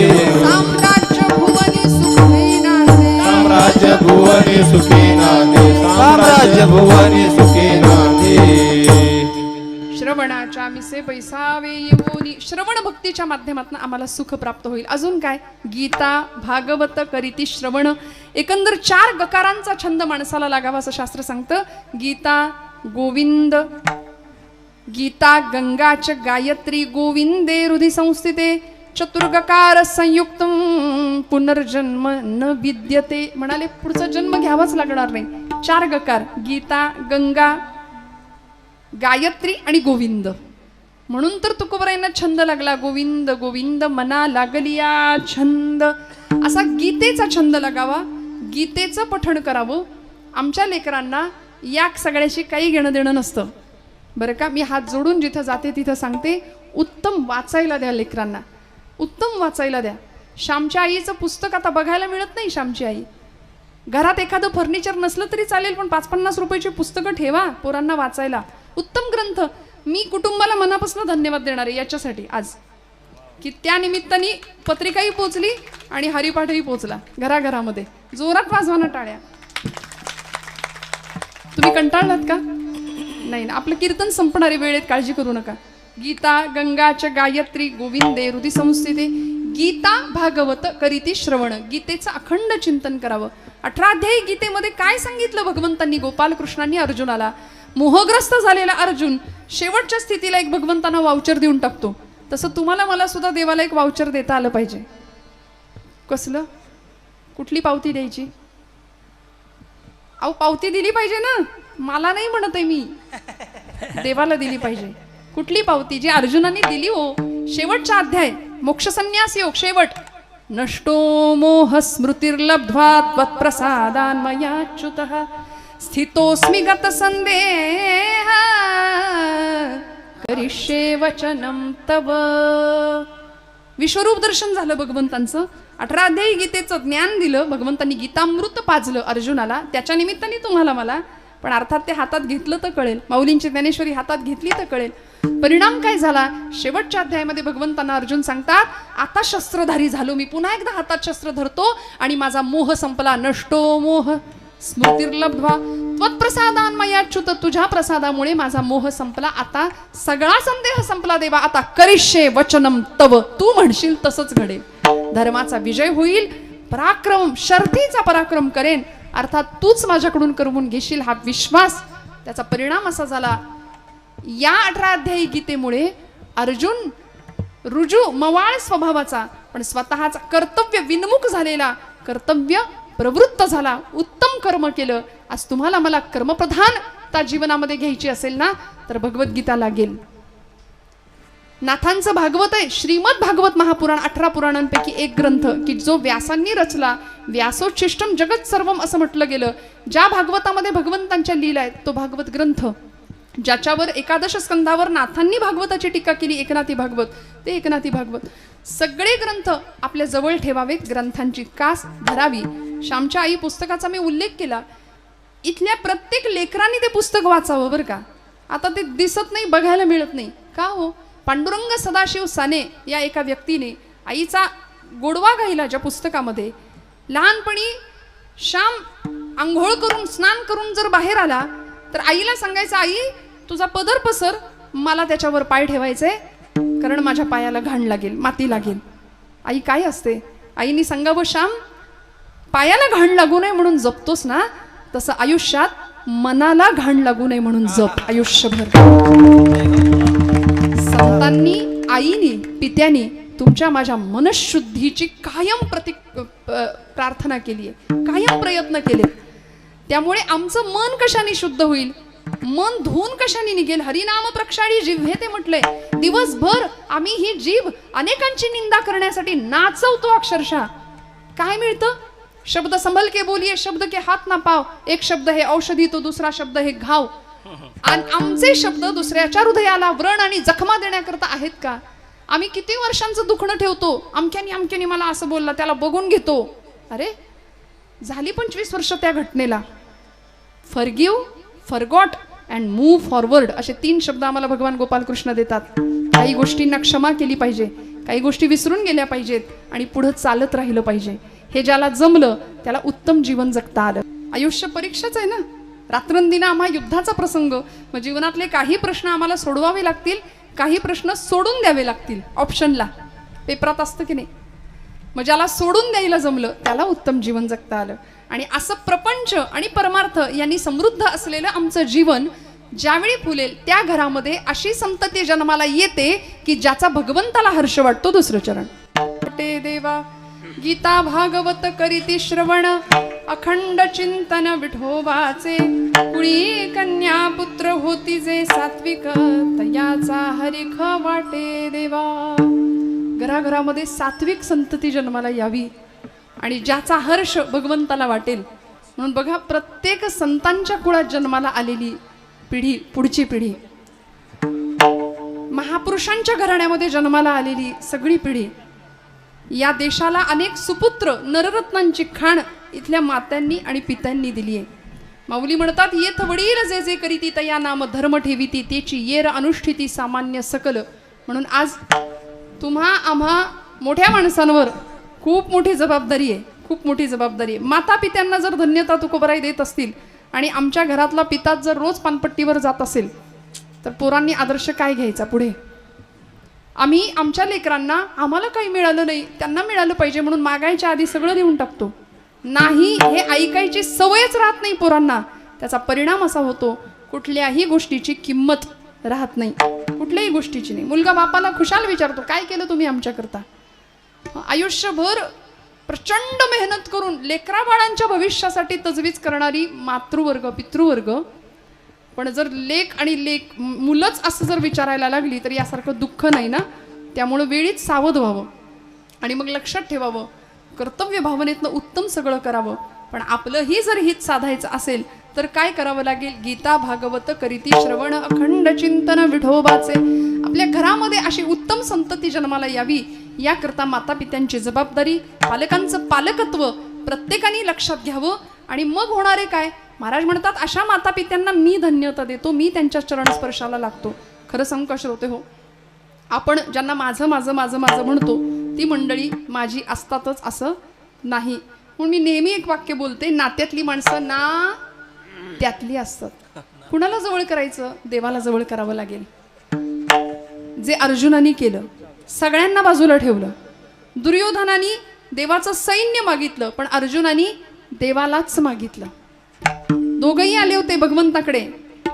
साम्राज्य भुवनी सुखे नांदे साम्राज्य भुवनी सुखी नांदे साम्राज्य भुवनी सुखी नांदे श्रवणाच्या मिसे बैसावे येऊनी श्रवण भक्तीच्या माध्यमातून आम्हाला सुख प्राप्त होईल. अजून काय गीता भागवत करीती श्रवण एकंदर 4 गकारांचा छंद माणसाला लागावा असं शास्त्र सांगतं. गीता गोविंद गीता गंगाच गायत्री गोविंदे हृदि संस्थिते चतुर्गकार संयुक्त पुनर्जन्म न विद्यते म्हणाले पुढचा जन्म घ्यावाच लागणार नाही. 4 गकार गीता गंगा गायत्री आणि गोविंद म्हणून तर तुकोबरायांना छंद लागला. गोविंद गोविंद मना लागलिया छंद असा गीतेचा छंद लागावा. गीतेचं पठण करावं. आमच्या लेकरांना या सगळ्याशी काही घेणं देणं नसतं बरं का. मी हात जोडून जिथं जाते तिथं सांगते उत्तम वाचायला द्या लेकरांना. उत्तम वाचायला द्या. श्यामच्या आईचं पुस्तक आता बघायला मिळत नाही. श्यामची आई घरात एखादं फर्निचर नसलं तरी चालेल पण 5-50 रुपयाची पुस्तकं ठेवा पोरांना वाचायला. उत्तम ग्रंथ. मी कुटुंबाला मनापासून धन्यवाद देणार आहे याच्यासाठी आज की त्या निमित्ताने पत्रिकाही पोचली आणि हरिपाठही पोचला घराघरामध्ये. जोरात वाजवाना टाळ्या. तुम्ही कंटाळलात का? नाही ना. आपलं कीर्तन संपणारे वेळेत काळजी करू नका. गीता गंगाच गायत्री गोविंदे हृदि संस्थिते गीता भागवत करीती श्रवण गीतेचं अखंड चिंतन करावं. 18 अध्यायी गीतेमध्ये काय सांगितलं भगवंतांनी गोपालकृष्णांनी अर्जुनाला. मोहग्रस्त झालेला अर्जुन शेवटच्या स्थितीला एक भगवंतांना वाउचर देऊन टाकतो. तसं तुम्हाला मला सुद्धा देवाला एक वाउचर देता आलं पाहिजे. कसलं? कुठली पावती द्यायची? अहो पावती दिली पाहिजे ना. मला नाही म्हणत आहे मी. देवाला दिली पाहिजे. कुठली पावती? जी अर्जुनाने दिली हो. शेवटचा अध्याय मोक्ष संन्यास योग शेवट. नष्टो मोह स्मृतिर्लब्ध्वा त्वत्प्रसादान्मयाच्युतः स्थितोऽस्मि गतसन्देह करिष्ये वचनं तव. विश्वरूप दर्शन झालं भगवंतांचं. 18 अध्यायी गीतेचं ज्ञान दिलं भगवंतांनी. गीतामृत पाजलं अर्जुनाला. त्याच्या निमित्ताने तुम्हाला मला पण अर्थात ते हातात घेतलं तर कळेल. माऊलींची ज्ञानेश्वरी हातात घेतली तर कळेल. परिणाम काय झाला? शेवटच्या अध्यायामध्ये भगवंतांना अर्जुन सांगतात आता शस्त्रधारी झालो मी. पुन्हा एकदा हातात शस्त्र धरतो आणि माझा मोह संपला. नष्टो मोह स्मृतिर्लब्ध्वा त्वत्प्रसादान्मयाच्युत तुझ्या प्रसादामुळे माझा मोह संपला. आता सगळा संदेह संपला देवा. आता करिष्ये वचनम तव. तू म्हणशील तसंच घडेल. धर्माचा विजय होईल. पराक्रम शर्तीचा पराक्रम करेन. अर्थात तूच माझ्याकडून करवून घेशील हा विश्वास. त्याचा परिणाम असा झाला या 18 अध्यायी गीतेमुळे अर्जुन रुजू मवाळ स्वभावाचा पण स्वतःचा कर्तव्य विन्मुख झालेला कर्तव्य प्रवृत्त झाला. उत्तम कर्म केलं. आज तुम्हाला मला कर्मप्रधानता जीवनामध्ये घ्यायची असेल ना तर भगवद्गीता लागेल. नाथांचं भागवत आहे. श्रीमद भागवत महापुराण 18 पुराणांपैकी एक ग्रंथ की जो व्यासांनी रचला. व्यासोच्छिष्टम जगत सर्वम असं म्हटलं गेलं. ज्या भागवतामध्ये भगवंतांच्या लीला आहेत तो भागवत ग्रंथ. ज्याच्यावर 11 स्कंधावर नाथांनी भागवताची टीका केली एकनाथी भागवत ते एकनाथी भागवत. सगळे ग्रंथ आपल्या जवळ ठेवावेत. ग्रंथांची कास धरावी. श्यामच्या आई पुस्तकाचा मी उल्लेख केला. इथल्या प्रत्येक लेकरांनी ते पुस्तक वाचावं बरं का. आता ते दिसत नाही बघायला मिळत नाही का हो. पांडुरंग सदाशिव साने या एका व्यक्तीने आईचा गोडवा गायला ज्या पुस्तकामध्ये. लहानपणी श्याम आंघोळ करून स्नान करून जर बाहेर आला तर आईला सांगायचं आई तुझा पदर पसर मला त्याच्यावर पाय ठेवायचे कारण माझ्या पायाला घाण लागेल माती लागेल. आई काय असते आईनी सांगावं श्याम पायाला घाण लागू नये म्हणून जपतोस ना तसं आयुष्यात मनाला घाण लागू नये म्हणून जप आयुष्यभर. संतांनी आईनी पित्यानी तुमच्या माझ्या मनशुद्धीची कायम प्रार्थना केली आहे. कायम प्रयत्न केले. त्यामुळे आमचं मन कशाने शुद्ध होईल. मन धुवून कशाने निघेल. हरिनाम प्रक्षाळी जिव्हे ते म्हटलंय. दिवसभर आम्ही ही जीभ अनेकांची निंदा करण्यासाठी नाचवतो अक्षरशः. काय मिळतं. शब्द संभल के बोलिये शब्द के हात ना पाव. एक शब्द हे औषधी तो दुसरा शब्द हे घाव. आणि आमचे शब्द दुसऱ्याच्या हृदयाला व्रण आणि जखमा देण्याकरता आहेत का. आम्ही किती वर्षांचं दुखणं ठेवतो. अमक्यानी मला असं बोलला त्याला बघून घेतो. अरे झाली 25 वर्ष त्या घटनेला. Forgive forgot and move forward असे 3 शब्द आम्हाला भगवान गोपालकृष्ण देतात. काही गोष्टींना क्षमा केली पाहिजे, काही गोष्टी विसरून गेल्या पाहिजेत आणि पुढं चालत राहिलं पाहिजे. हे ज्याला जमलं त्याला उत्तम जीवन जगता आलं. आयुष्य परीक्षाच आहे ना, रात्रंदिना आम्हा युद्धाचा प्रसंग. मग जीवनातले काही प्रश्न आम्हाला सोडवावे लागतील, काही प्रश्न सोडून द्यावे लागतील. ऑप्शनला पेपरात असतं की नाही. मग ज्याला सोडून द्यायला जमलं त्याला उत्तम जीवन जगता आलं. आणि असं प्रपंच आणि परमार्थ यांनी समृद्ध असलेलं आमचं जीवन ज्यावेळी फुलेल त्या घरामध्ये अशी संतती जन्माला येते की ज्याचा भगवंताला हर्ष वाटतो. दुसरं चरण. ते देवा गीता भागवत करीती श्रवण, अखंड चिंतन विठोबाचे. कुळी कन्या पुत्र होती जे सात्विक, तयाचा हरिख वाटे देवा. घराघरामध्ये सात्विक संतती जन्माला यावी आणि ज्याचा हर्ष भगवंताला वाटेल. म्हणून बघा, प्रत्येक संतांच्या कुळात जन्माला आलेली पिढी, पुढची पिढी, महापुरुषांच्या घराण्यामध्ये जन्माला आलेली सगळी पिढी, या देशाला अनेक सुपुत्र नररत्नांची खाण इथल्या मात्यांनी आणि पित्यांनी दिली आहे. माऊली म्हणतात, येथ वडील जे जे करीती तया नाम धर्म ठेविती, तेची येर अनुष्ठिती सामान्य सकल. म्हणून आज तुम्हा आम्हा मोठ्या माणसांवर खूप मोठी जबाबदारी आहे, खूप मोठी जबाबदारी आहे. माता पित्यांना जर धन्यता तुकोबराई देत असतील आणि आमच्या घरातला पिताच जर रोज पानपट्टीवर जात असेल तर पोरांनी आदर्श काय घ्यायचा पुढे. आम्ही आमच्या लेकरांना आम्हाला काही मिळालं नाही, त्यांना मिळालं पाहिजे म्हणून मागायच्या आधी सगळं देऊन टाकतो. नाही, हे ऐकायची सवयच राहत नाही पोरांना. त्याचा परिणाम असा होतो, कुठल्याही गोष्टीची किंमत राहत नाही, कुठल्याही गोष्टीची नाही. मुलगा बापाला खुशाल विचारतो, काय केलं तुम्ही आमच्याकरता. आयुष्यभर प्रचंड मेहनत करून लेकरा बाळांच्या भविष्यासाठी तजवीज करणारी मातृवर्ग, पितृवर्ग. पण जर लेक आणि मुलंच असं जर विचारायला लागली तर यासारखं दुःख नाही ना. त्यामुळं वेळीच सावध व्हावं आणि मग लक्षात ठेवावं, कर्तव्य भावनेतनं उत्तम सगळं करावं. पण आपलंही जर हित साधायचं असेल तर काय करावं लागेल. गीता भागवत करीती श्रवण, अखंड चिंतन विठोबाचे. आपल्या घरामध्ये अशी उत्तम संतती जन्माला यावी याकरता माता पित्यांची जबाबदारी, पालकांचं पालकत्व प्रत्येकाने लक्षात घ्यावं. आणि मग होणारे काय, महाराज म्हणतात, अशा माता पित्यांना मी धन्यता देतो, मी त्यांच्या चरणस्पर्शाला लागतो. खरं सांगू का श्रोते हो, आपण ज्यांना माझं माझं माझं माझं म्हणतो ती मंडळी माझी असतातच असं नाही. म्हणून मी नेहमी एक वाक्य बोलते, नात्यातली माणसं ना त्यातली असतात. कुणाला जवळ करायचं, देवाला जवळ करावं लागेल. जे अर्जुनानी केलं, सगळ्यांना बाजूला ठेवलं. दुर्योधनानी देवाचं सैन्य मागितलं पण अर्जुनानी देवालाच मागितलं. दोघंही आले होते भगवंताकडे.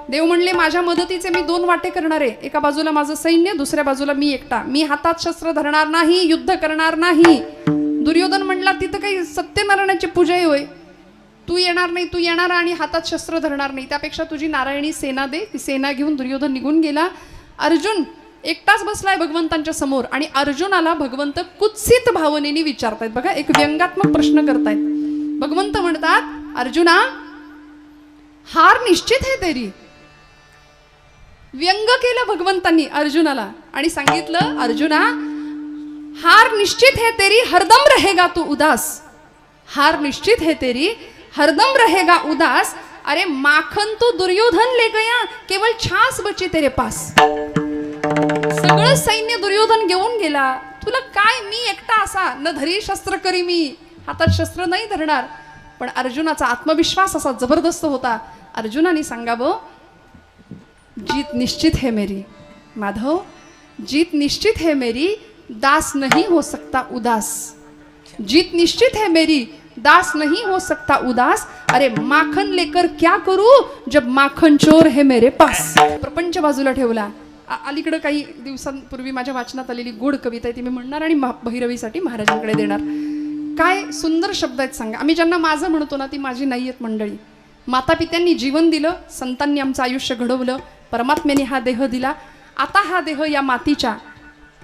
देव म्हणले, माझ्या मदतीचे मी 2 वाटे करणार आहे, एका बाजूला माझं सैन्य, दुसऱ्या बाजूला मी एकटा. मी हातात शस्त्र धरणार नाही, युद्ध करणार नाही. दुर्योधन म्हणला, तिथं काही सत्यनारायणाची पूजा आहे होय, तू येणार नाही, तू येणार आणि हातात शस्त्र धरणार नाही, त्यापेक्षा तुझी नारायणी सेना दे. ती सेना घेऊन दुर्योधन निघून गेला. अर्जुन एकटाच बसलाय भगवंतांच्या समोर आणि अर्जुनाला भगवंत कुत्सित भावनेने विचारतायत. बघा, एक व्यंगात्मक प्रश्न करतायत. भगवंत म्हणतात, अर्जुना हार निश्चित है तेरी. व्यंग केलं भगवंतांनी अर्जुनाला आणि सांगितलं, अर्जुना हार निश्चित है तेरी, हरदम रहेगा तू उदास. हार निश्चित है तेरी, हरदम रहेगा उदास. अरे माखन तो दुर्योधन ले गया, केवल छास बची तेरे पास. सगळं सैन्य दुर्योधन घेऊन गेला, तुला काय, मी एकटा असा न धरी शस्त्र करी, मी हातात शस्त्र नाही धरणार. पण अर्जुनाचा आत्मविश्वास असा जबरदस्त होता. अर्जुनाने सांगावं, जीत निश्चित है मेरी माधव, जीत निश्चित है मेरी, दास नहीं हो सकता उदास. जीत निश्चित है मेरी, दास नहीं हो सकता उदास. अरे माखन लेकर क्या करूं जब माखन चोर है मेरे पास. प्रपंच बाजूला ठेवला. अलीकडे काही दिवसांपूर्वी माझ्या वाचनात आलेली गोड कविता आहे ती मी म्हणणार आणि भैरवीसाठी महाराजांकडे देणार. काय सुंदर शब्द आहेत सांगा. आम्ही ज्यांना माझं म्हणतो ना ती माझी नाही आहेत मंडळी. माता पित्यांनी जीवन दिलं, संतांनी आमचं आयुष्य घडवलं, परमात्म्याने हा देह दिला. आता हा देह या मातीच्या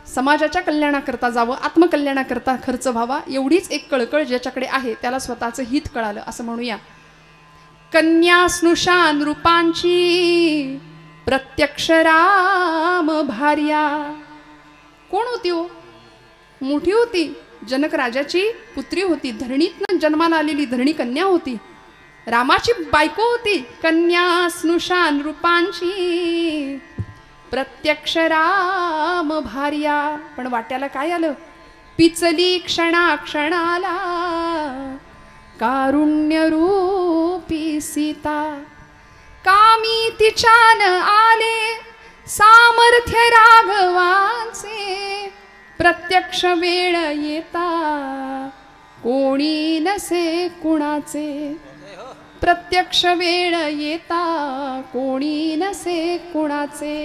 समाजाच्या कल्याणाकरता जावं, आत्मकल्याणाकरता खर्च व्हावा, एवढीच एक कळकळ ज्याच्याकडे आहे त्याला स्वतःचं हित कळालं असं म्हणूया. कन्या स्नुषान रूपांची प्रत्यक्ष राम भार्या. कोण होती हो? मोठी होती, जनक राजाची पुत्री होती, धरणीतनं जन्माला आलेली धरणी कन्या होती, रामाची बायको होती. कन्या स्नुषान रूपांची प्रत्यक्ष राम भार्या. पण वाट्याला काय आलं? पिचली क्षणाक्षणाला कारुण्य रूपी सीता. कामी तिच्यान आले सामर्थ्य राघवांचे. प्रत्यक्ष वेळ येता कोणी नसे कुणाचे. प्रत्यक्ष वेळ येता कोणी नसे कुणाचे.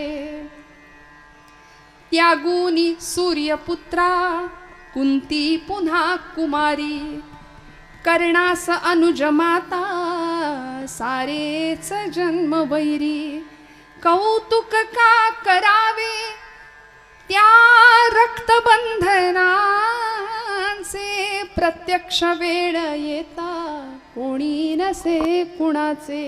त्यागुनी सूर्यपुत्रा कुंती पुन्हा कुमारी. कर्णास अनुज माता सारेच जन्म वैरी. कौतुक का करावे त्या रक्तबंधनांचे. प्रत्यक्ष वेळ येता कोणी नसे कुणाचे.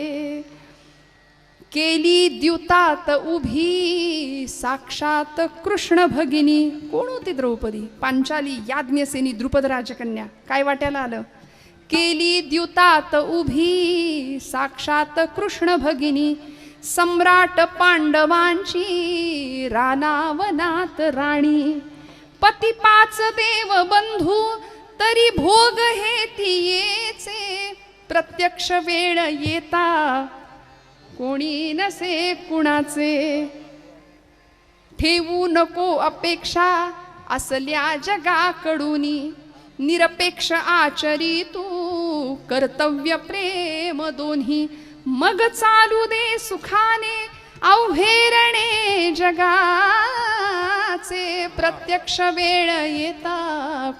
केली द्युतात उभी साक्षात कृष्ण भगिनी. कोण होती द्रौपदी? पांचाली, याज्ञसेनी, द्रुपद राजकन्या. काय वाट्याला आलं? केली द्युतात उभी साक्षात कृष्ण भगिनी. सम्राट पांडवांची रानावनात राणी. पती 5 देव बंधू तरी भोग हे तियेचे. प्रत्यक्ष वेळ येता कोणी नसे कुणाचे. ठेवू नको अपेक्षा असल्या जगाकडूनी. निरपेक्ष आचरी तू कर्तव्य प्रेम दोन्ही. मग चालू दे सुखाने अवहेरणे जगाचे. प्रत्यक्ष वेळ येता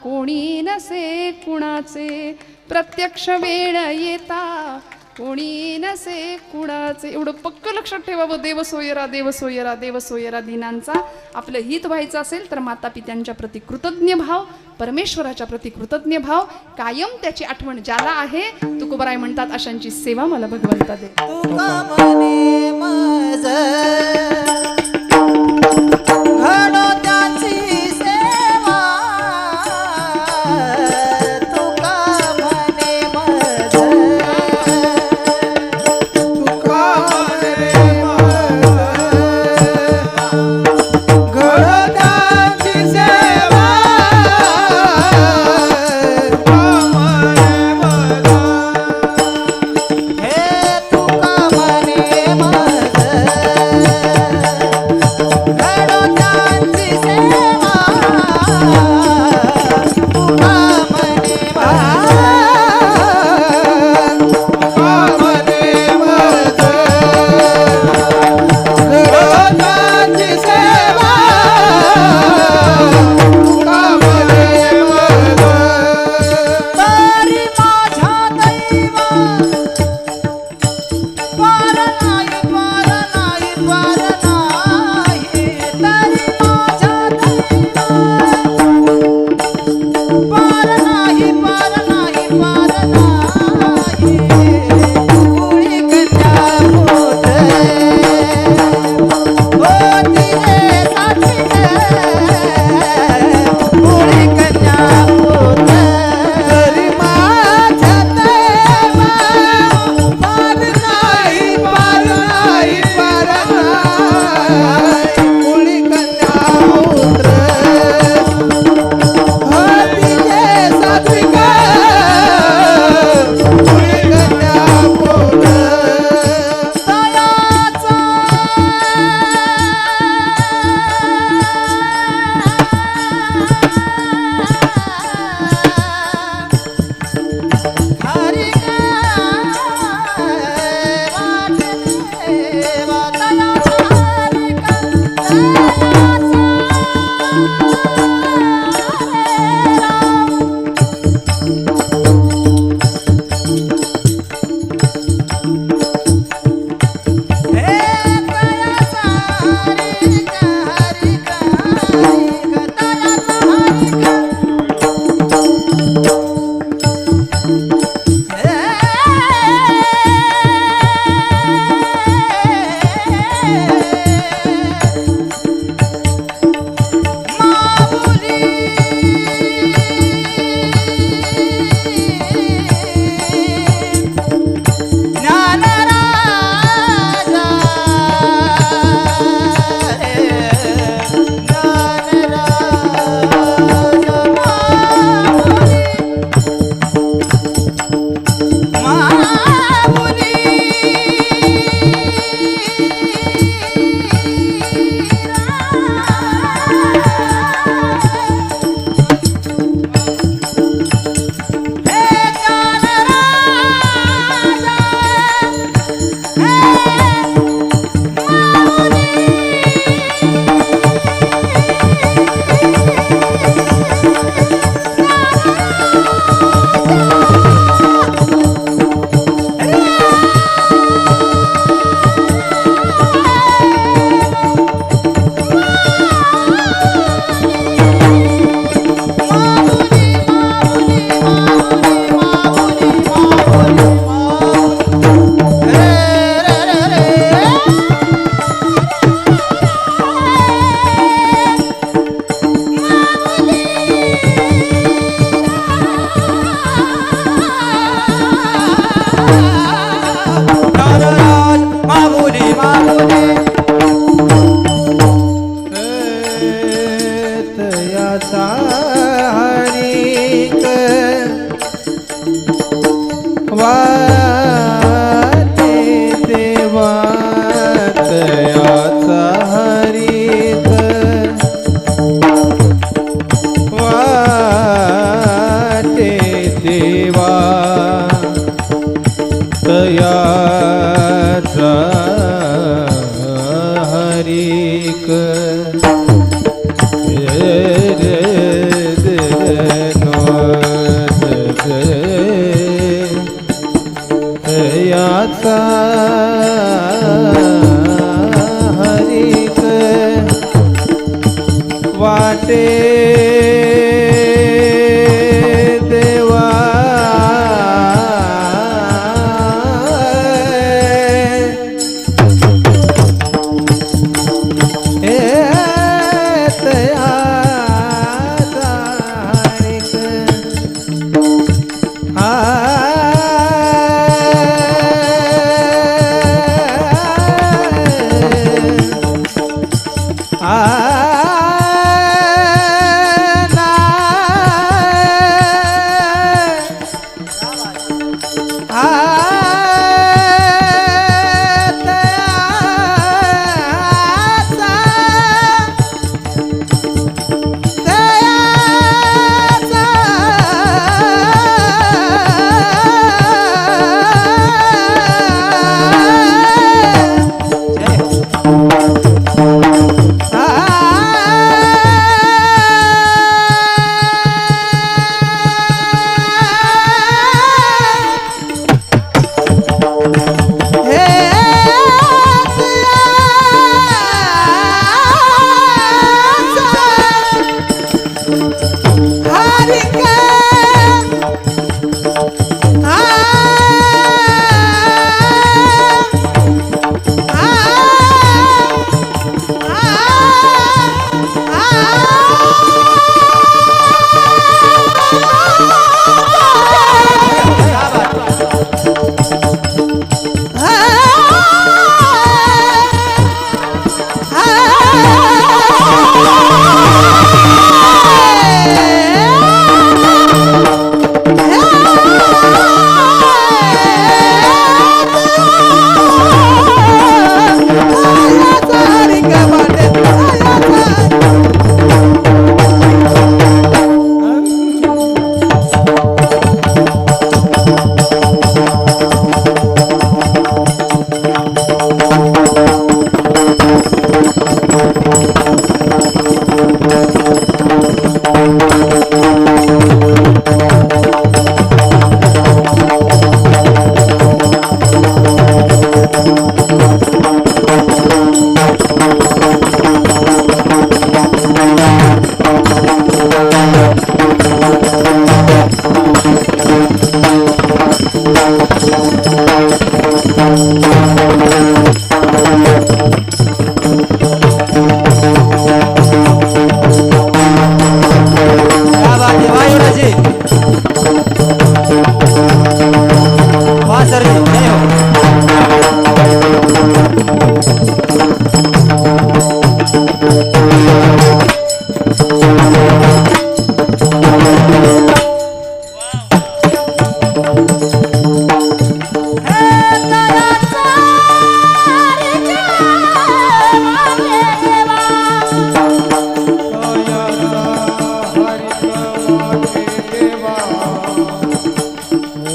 कोणी नसे कुणाचे. प्रत्यक्ष वेळ येता कोणी नसे कुणाचे. एवढं पक्क लक्षात ठेवावं. देव सोयरा, देव सोयरा, देव सोयरा दिनांचा. आपलं हित व्हायचं असेल तर माता पित्यांच्या प्रति कृतज्ञ भाव, परमेश्वराच्या प्रति कृतज्ञ भाव, कायम त्याची आठवण ज्याला आहे तुकोबाराय म्हणतात अशांची सेवा मला भगवंता दे. तुका म्हणे मज घडो त्याची सेवा. तुका म्हणे मज तुका म्हणे मज घडोत्याची सेवा. वाटे देवा तयाचा हरित वाटे देवा तयाचा हरिक याचा हरिक वाटे देवा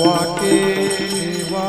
वाटे देवा